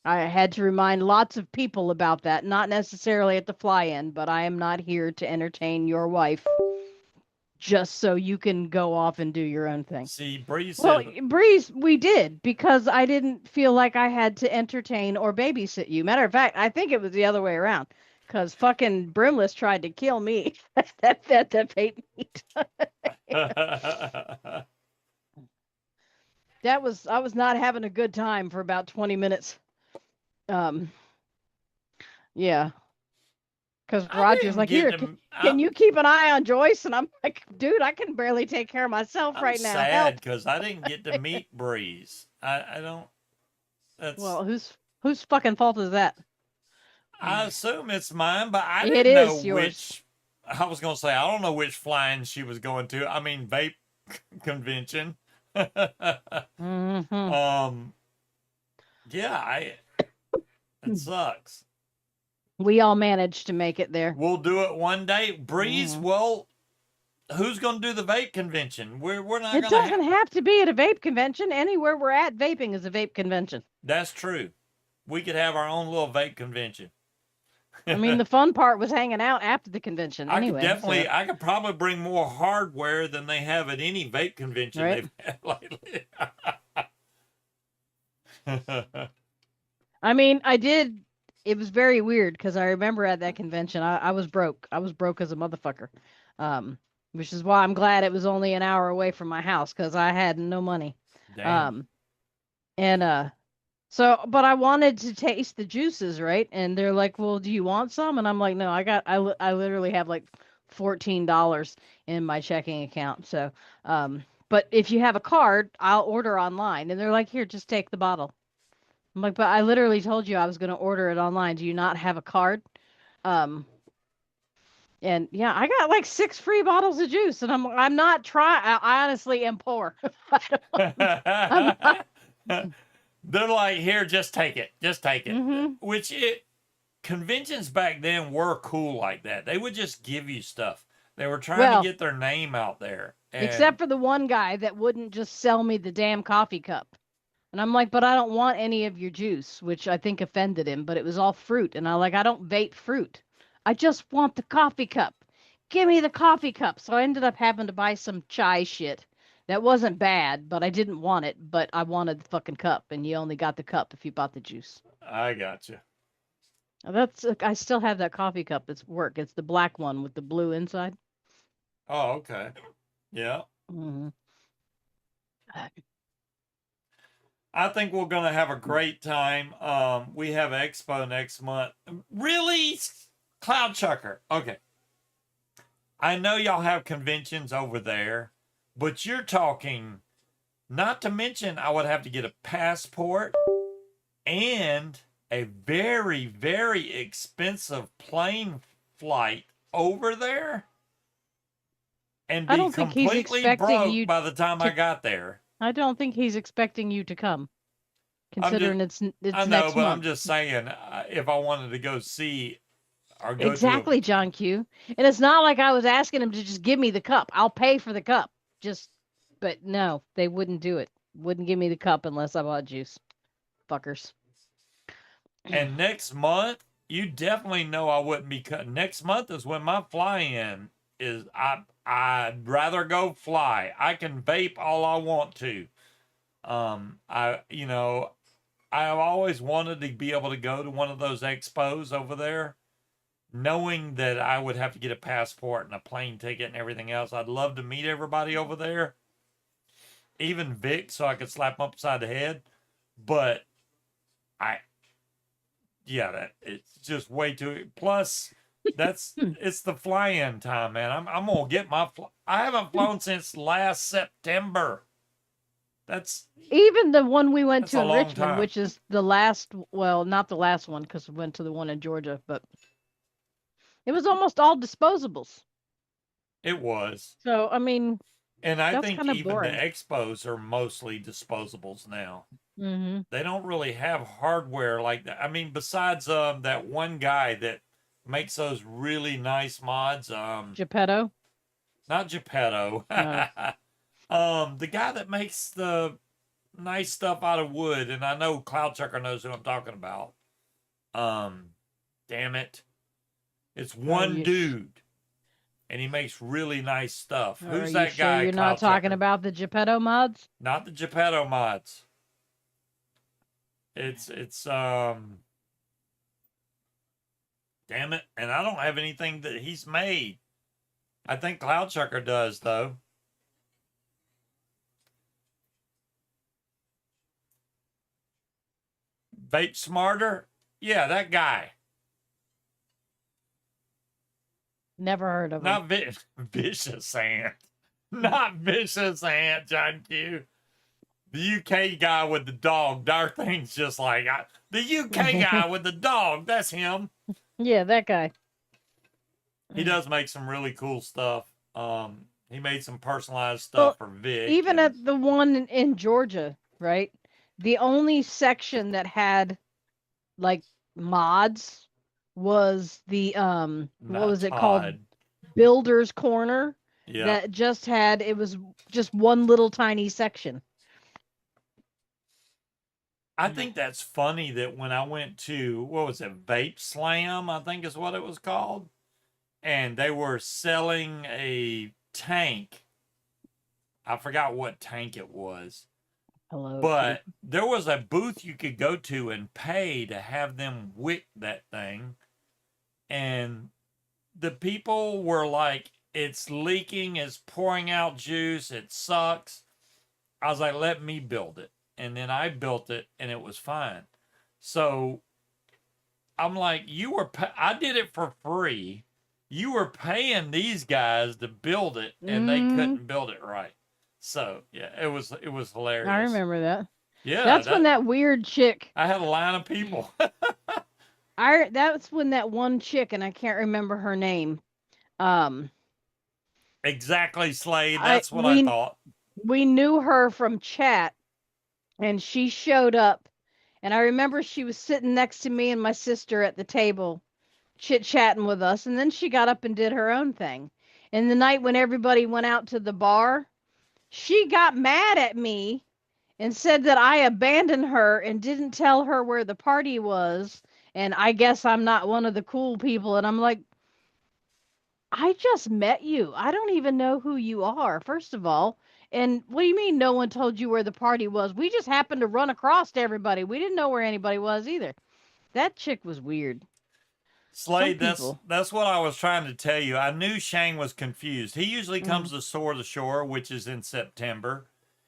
I had to remind lots of people about that, not necessarily at the fly-in, but I am not here to entertain your wife just so you can go off and do your own thing. See, Bree Well, said, Breeze, we did because I didn't feel like I had to entertain or babysit you. Matter of fact, I think it was the other way around because fucking Brimless tried to kill me. that vape meat. I was not having a good time for about 20 minutes. Um, yeah, because I Roger's didn't like, get here, to. can you keep an eye on Joyce? And I'm like, dude, I can barely take care of myself I'm right now. sad Help. because I didn't get to meet Breeze. I don't. That's. Well, whose fucking fault is that? I assume it's mine, but I It didn't know is yours. which. I was gonna say I don't know which flying she was going to. I mean, vape convention. Hmm. um. Yeah. It sucks. We all managed to make it there. We'll do it one day. Breeze. Hmm. Well, who's gonna do the vape convention? We're not It gonna doesn't have. have to be at a vape convention. Anywhere we're at, vaping is a vape convention. That's true. We could have our own little vape convention. I mean, the fun part was hanging out after the convention I could anyway. So, definitely, I could probably bring more hardware than they have at any vape convention right? they've had lately. I mean, I did. It was very weird because I remember at that convention, I was broke. I was broke as a motherfucker. Um, which is why I'm glad it was only an hour away from my house because I had no money. Damn. Um, and So, but I wanted to taste the juices, right? And they're like, "Well, do you want some?" And I'm like, "No, I literally have like $14 in my checking account." So, but if you have a card, I'll order online. And they're like, "Here, just take the bottle." I'm like, "But I literally told you I was going to order it online. Do you not have a card?" Um, and yeah, I got like 6 free bottles of juice, and I'm not trying. I honestly am poor. I'm not. They're like, here, just take it. Just take it. Hmm. Which conventions back then were cool like that. They would just give you stuff. They were trying to Well, get their name out there. except And for the one guy that wouldn't just sell me the damn coffee cup. And I'm like, but I don't want any of your juice, which I think offended him, but it was all fruit. And I don't vape fruit. I just want the coffee cup. Give me the coffee cup. So I ended up having to buy some chai shit. That wasn't bad, but I didn't want it. But I wanted the fucking cup, and you only got the cup if you bought the juice. I got you. I still have that coffee cup. It's work. It's the black one with the blue inside. Oh, okay. Yeah. Hmm. I think we're going to have a great time. We have Expo next month. Really? Cloud Chucker. Okay. I know y'all have conventions over there, But you're talking, not to mention, I would have to get a passport and a very, very expensive plane flight over there and I be don't think he's completely expecting broke you by the time I to. got there. I don't think he's expecting you to come, I'm just, considering it's I know, next but I'm month. just saying, if I wanted to go see or go to a, Exactly, John Q. And it's not like I was asking him to just give me the cup. I'll pay for the cup. Just, but no, they wouldn't do it. Wouldn't give me the cup unless I bought juice. Fuckers. and next month, you definitely know I wouldn't be cut. Next month is when my fly-in is. I'd rather go fly. I can vape all I want to. I've always wanted to be able to go to one of those expos over there, knowing that I would have to get a passport and a plane ticket and everything else. I'd love to meet everybody over there, even Vic, so I could slap him upside the head. But I, yeah, that it's just way too. Plus, it's the fly-in time, man. I'm gonna get my. I haven't flown since last September. That's Even the one we went that's to a in long Richmond, time. which is the last, well, not the last one because we went to the one in Georgia, but it was almost all disposables. It was. So, I mean, And I that's think kind of even the boring. expos are mostly disposables now. Mm-hmm. They don't really have hardware like that. I mean, besides that one guy that makes those really nice mods, Geppetto? not Geppetto. No. The guy that makes the nice stuff out of wood, and I know Cloud Chucker knows who I'm talking about. Um, damn it. It's Are one you dude, and he makes really nice stuff. are Who's you that sure guy, you're not Cloud talking Chucker? about the Geppetto mods? Not the Geppetto mods. It's damn it, and I don't have anything that he's made. I think Cloud Chucker does though. Vape Smarter? Yeah, that guy. Never heard of them. Not Vicious Ant. Not Vicious Ant, John Q. The UK guy with the dog. Our thing's just like the UK guy with the dog. That's him. Yeah, that guy. He does make some really cool stuff. He made some personalized Well, stuff for Vic, even and at the one in Georgia, right? The only section that had like mods was the what not was it called? Todd. Builder's Corner Yeah, that just had it was just one little tiny section. I think that's funny that when I went to, what was it, Vape Slam, I think is what it was called, and they were selling a tank. I forgot what tank it was, Hello, but Coop. there was a booth you could go to and pay to have them wick that thing. And the people were like, it's leaking, it's pouring out juice, it sucks. I was like, let me build it. And then I built it and it was fine. So I'm like, I did it for free. You were paying these guys to build it and they Mm, couldn't build it right. So yeah, it was I hilarious. remember that. Yeah, That's when that weird chick. I had a line of people. That's when that one chick, and I can't remember her name. Um, Exactly, Slade. I That's what I thought. we knew her from chat, and she showed up, and I remember she was sitting next to me and my sister at the table, chit chatting with us, and then she got up and did her own thing. And the night when everybody went out to the bar, she got mad at me and said that I abandoned her and didn't tell her where the party was. And I guess I'm not one of the cool people. And I'm like, I just met you. I don't even know who you are, first of all. And what do you mean no one told you where the party was? We just happened to run across to everybody. We didn't know where anybody was either. That chick was weird. Some Slade, that's people. that's what I was trying to tell you. I knew Shane was confused. He usually Mm, comes to Soar the Shore, which is in September.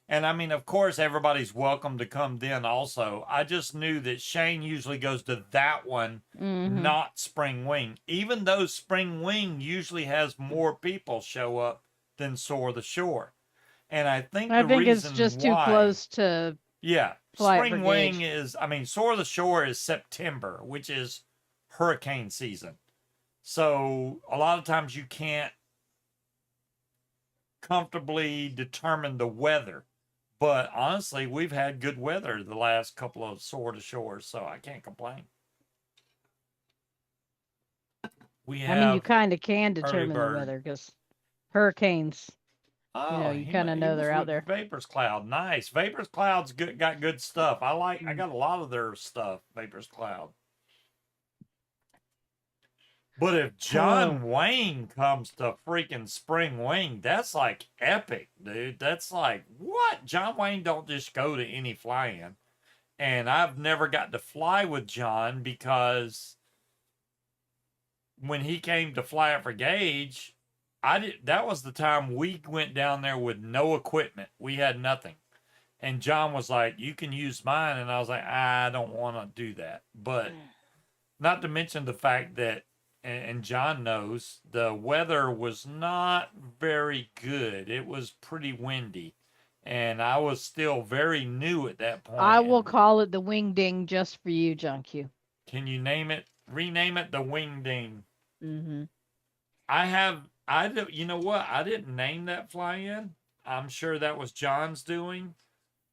And I mean, of course, everybody's welcome to come then also. I just knew that Shane usually goes to that one, mm-hmm. not Spring Wing. Even though Spring Wing usually has more people show up than Soar the Shore. And I think I the think it's reason just too why, close to yeah, fly it for spring wing gauge. is, I mean, Soar the Shore is September, which is hurricane season. So a lot of times you can't comfortably determine the weather. But honestly, we've had good weather the last couple of Soar to Shores, so I can't complain. We I mean, you have kind of can early determine the bird. weather because hurricanes, Oh, you he kind of he know was they're out with there. Vapors Cloud. Nice. Vapors Cloud's good. Got good stuff. I Mm. got a lot of their stuff. Vapors Cloud. But if Oh, John Wayne comes to freaking Spring Wing, that's like epic, dude. That's like what? John Wayne don't just go to any fly-in. And I've never got to fly with John because when he came to fly it for Gage, I did. That was the time we went down there with no equipment. We had nothing, and John was like, "You can use mine," and I was like, "I don't want to do that." But not to mention the fact that, and John knows, the weather was not very good. It was pretty windy, and I was still very new at that I point. will And call it the wing ding just for you, John Q. can you name it? Rename it the Wingding. Mm-hmm. I have. I do, you know what? I didn't name that fly-in. I'm sure that was John's doing.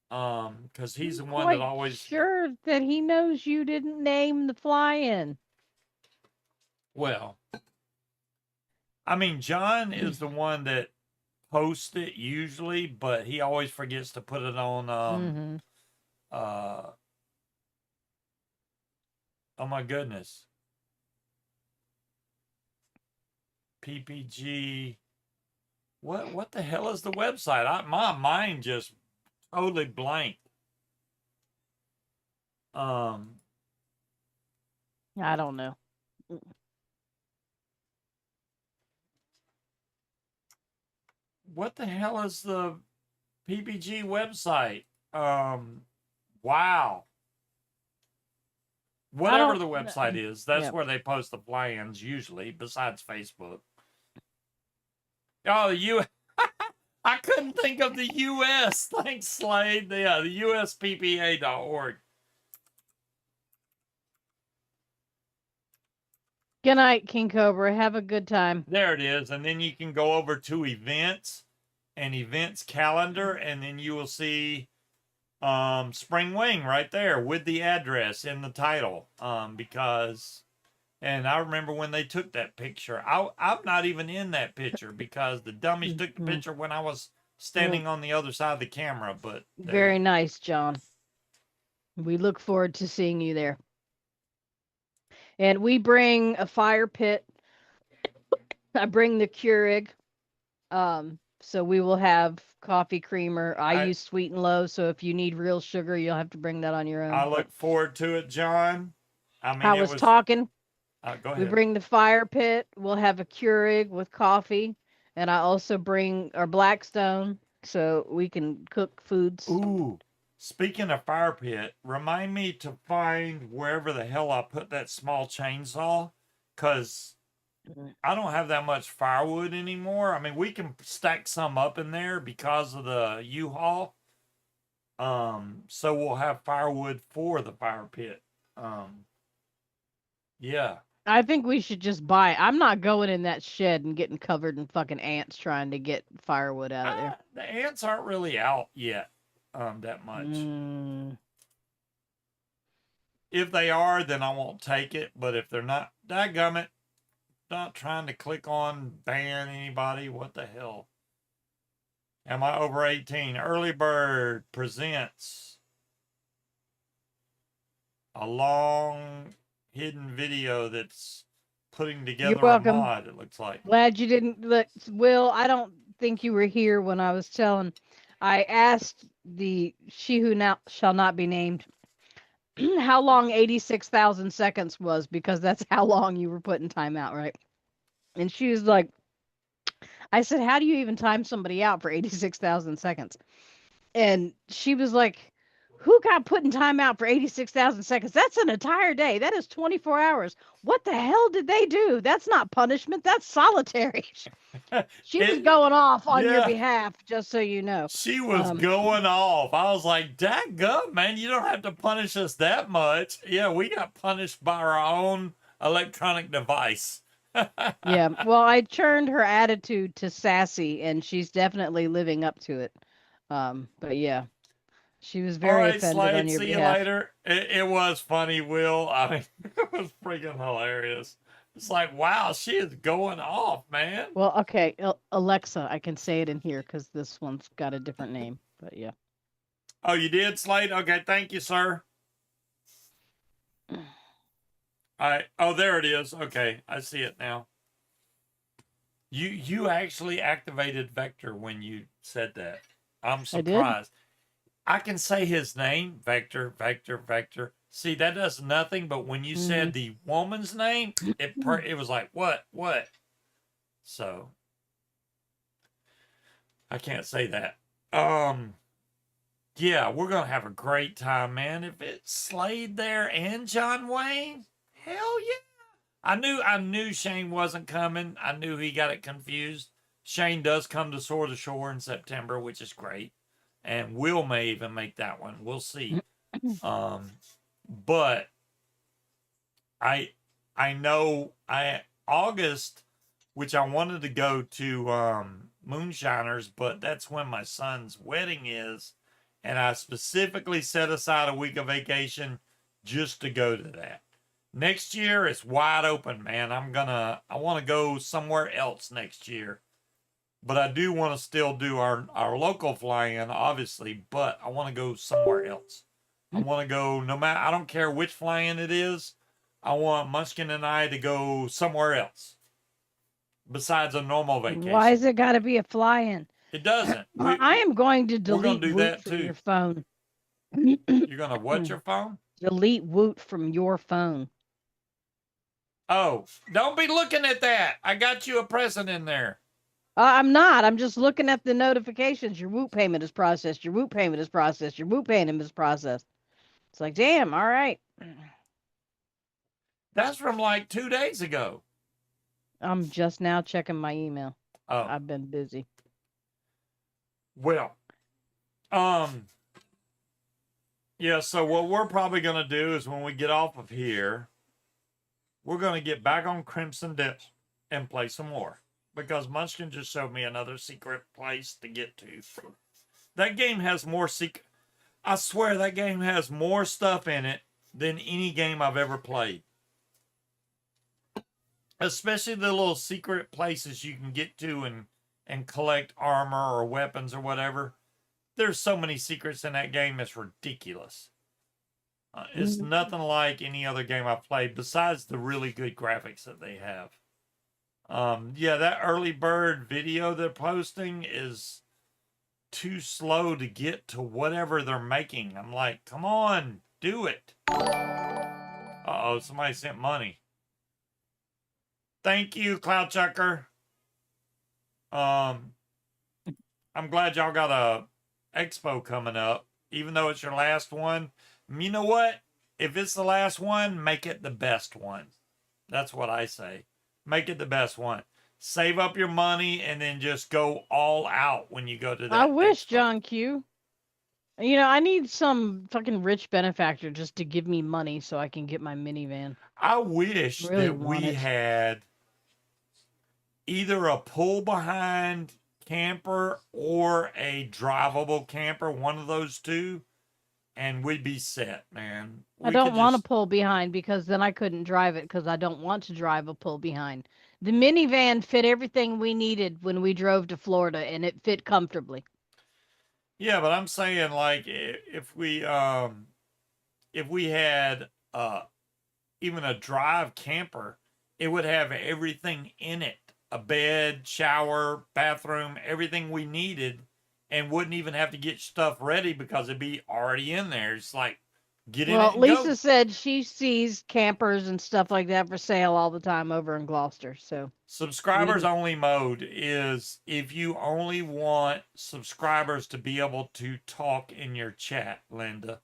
Because he's I'm the one that quite always. sure that he knows you didn't name the fly-in. Well, I mean, John is the one that posts it usually, but he always forgets to put it on. Mm-hmm. Uh. Oh my goodness. PPG. What the hell is the website? My mind just totally blanked. Um. I don't know. What the hell is the PPG website? Um. Wow. I Whatever don't. the website is, that's Yep. where they post the plans usually, besides Facebook. Oh, the U. I couldn't think of the U.S. Thanks, Slade. Yeah, the USPPA.org. Good night, King Cobra. Have a good time. There it is. And then you can go over to events and events calendar, and then you will see Spring Wing right there with the address in the title. Because and I remember when they took that picture. I'm not even in that picture because the dummies took the Mm-hmm. picture when I was Well, standing on the other side of the camera. But there you very nice, John. We look forward to seeing you there. And we bring a fire pit. I bring the Keurig. So we will have coffee creamer. I I use sweet and low, so if you need real sugar, you'll have to bring that on your I own. But look forward to it, John. I mean, I it was was. talking. Go We ahead. bring the fire pit. We'll have a Keurig with coffee, and I also bring our Blackstone so we can cook foods. Ooh, speaking of fire pit, remind me to find wherever the hell I put that small chainsaw, cause Mm. I don't have that much firewood anymore. I mean, we can stack some up in there because of the U-Haul. So we'll have firewood for the fire pit. Um, yeah. I think we should just buy. I'm not going in that shed and getting covered in fucking ants trying to get firewood out of there. The ants aren't really out yet, that much. Mm. If they are, then I won't take it. But if they're not, dadgummit, not trying to click on ban anybody. What the hell? Am I over 18? Early Bird presents a long hidden video that's putting You're together a welcome. mod, it looks like. Glad you didn't look. Will, I don't think you were here when I was telling. I asked the she who now shall not be named how long 86,000 seconds was because that's how long you were putting time out, right? And she was like, I said, how do you even time somebody out for 86,000 seconds? And she was like, Who got put in timeout for 86,000 seconds? That's an entire day. That is 24 hours. What the hell did they do? That's not punishment. That's solitary. She was It, going off on your yeah, behalf, just so you know. she was Um, going off. I was like, "Dadgum, man, you don't have to punish us that much." Yeah, we got punished by our own electronic device. yeah. Well, I turned her attitude to sassy, and she's definitely living up to it. But yeah, she was All very right, offended on Slade. your See you behalf. later. It was funny, Will. I mean, it was freaking hilarious. It's like, wow, she is going off, man. Well, okay, Alexa, I can say it in here because this one's got a different name. But yeah. Oh, you did, Slade? Okay, thank you, sir. All right. Oh, there it is. Okay, I see it now. You actually activated Vector when you said that. I'm I did. surprised. I can say his name, Vector, Vector, Vector. See, that does nothing. But when you Hmm. said the woman's name, it was like what? So I can't say that. Yeah, we're gonna have a great time, man. If it's Slade there and John Wayne, hell yeah. I knew Shane wasn't coming. I knew he got it confused. Shane does come to Sword of Shore in September, which is great. And Will may even make that one. We'll see. But I know I August, which I wanted to go to Moonshiners, but that's when my son's wedding is, and I specifically set aside a week of vacation just to go to that. Next year it's wide open, man. I want to go somewhere else next year. But I do want to still do our local fly-in, obviously, but I want to go somewhere else. I want to go no matter I don't care which fly-in it is. I want Munchkin and I to go somewhere else besides a normal Why vacation. is it got to be a fly-in? It doesn't. I am going to We're gonna delete do Woot that from too. your phone. You're gonna watch your phone? Delete Woot from your phone. Oh, don't be looking at that. I got you a present in there. I'm not. I'm just looking at the notifications. Your Woot payment is processed. Your Woot payment is processed. Your Woot payment is processed. It's like, damn, all right. That's from like 2 days ago. I'm just now checking my email. Oh, I've been busy. well, um, yeah. So what we're probably gonna do is when we get off of here, we're gonna get back on Crimson Depths and play some more because Munchkin just showed me another secret place to get to. That game has more secret. I swear that game has more stuff in it than any game I've ever played. Especially the little secret places you can get to and collect armor or weapons or whatever. There's so many secrets in that game, it's ridiculous. It's nothing like any other game I've played besides the really good graphics that they have. Yeah, that early bird video they're posting is too slow to get to whatever they're making. I'm like, come on, do it. Uh-oh, somebody sent money. Thank you, Cloud Chucker. I'm glad y'all got a expo coming up, even though it's your last one. You know what? If it's the last one, make it the best one. That's what I say. Make it the best one. Save up your money and then just go all out when you go to I that wish, expo. John Q. You know, I need some fucking rich benefactor just to give me money so I can get my minivan. I wish Really that want we it. had either a pull behind camper or a drivable camper, one of those two, and we'd be set, man. I We could don't want to just pull behind because then I couldn't drive it because I don't want to drive a pull behind. The minivan fit everything we needed when we drove to Florida and it fit comfortably. yeah, but I'm saying like if we had even a drive camper, it would have everything in it. A bed, shower, bathroom, everything we needed, and wouldn't even have to get stuff ready because it'd be already in there. It's like get in it Well, and go. Lisa said she sees campers and stuff like that for sale all the time over in Gloucester. So Subscribers we only mode is if you only want subscribers to be able to talk in your chat, Linda.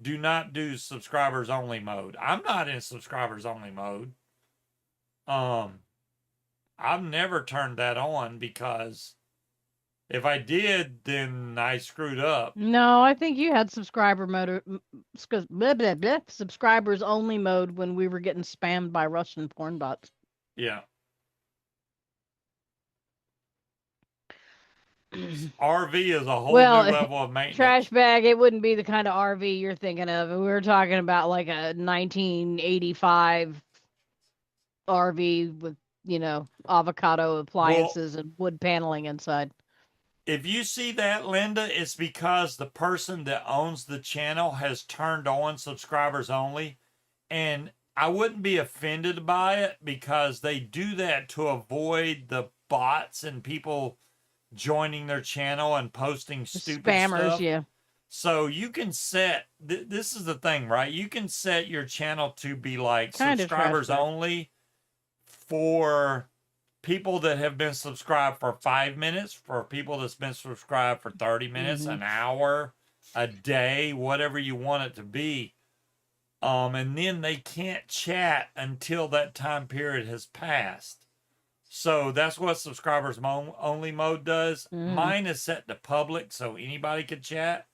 do not do subscribers only mode. I'm not in subscribers only mode. I've never turned that on because if I did, then I screwed up. No, I think you had subscriber mode, subscribers only mode when we were getting spammed by Russian porn bots. Yeah. RV is a whole new Well, level of maintenance. trash bag, it wouldn't be the kind of RV you're thinking of. We were talking about like a 1985 RV with, avocado appliances and wood paneling inside. If you see that, Linda, it's because the person that owns the channel has turned on subscribers only. And I wouldn't be offended by it because they do that to avoid the bots and people joining their channel and posting stupid Spammers, stuff. yeah. So you can set, this is the thing, right? You can set your channel to be like Kind of subscribers trash bag. only for people that have been subscribed for 5 minutes, for people that's been subscribed for 30 minutes, an hour, a day, whatever you want it to be. And then they can't chat until that time period has passed. So that's what subscribers only mode does. Mine is set to public so anybody can chat.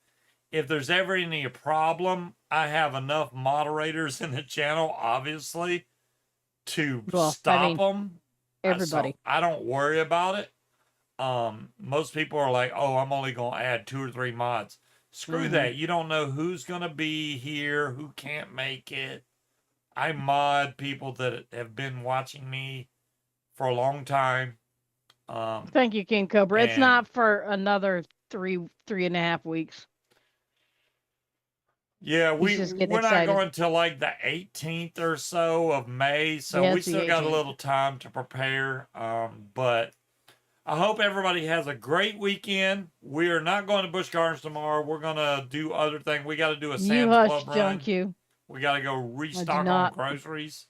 If there's ever any problem, I have enough moderators in the channel, obviously, to stop them. Everybody. So I don't worry about it. Most people are like, oh, I'm only going to add 2 or 3 mods. Screw that. You don't know who's going to be here, who can't make it. I mod people that have been watching me for a long time. Thank you, King Cobra. It's not for another 3.5 weeks. Yeah, we're not going till like the 18th or so of May, so we still got a little time to prepare. But I hope everybody has a great weekend. We are not going to Busch Gardens tomorrow. We're gonna do other things. We got to do a Sam's Club run. We got to go restock on groceries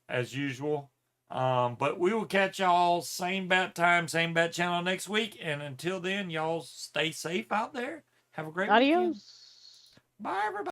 as usual. But we will catch y'all same bat time, same bat channel next week. And until then, y'all stay safe out there. Have a great weekend. Adios. Bye, everybody.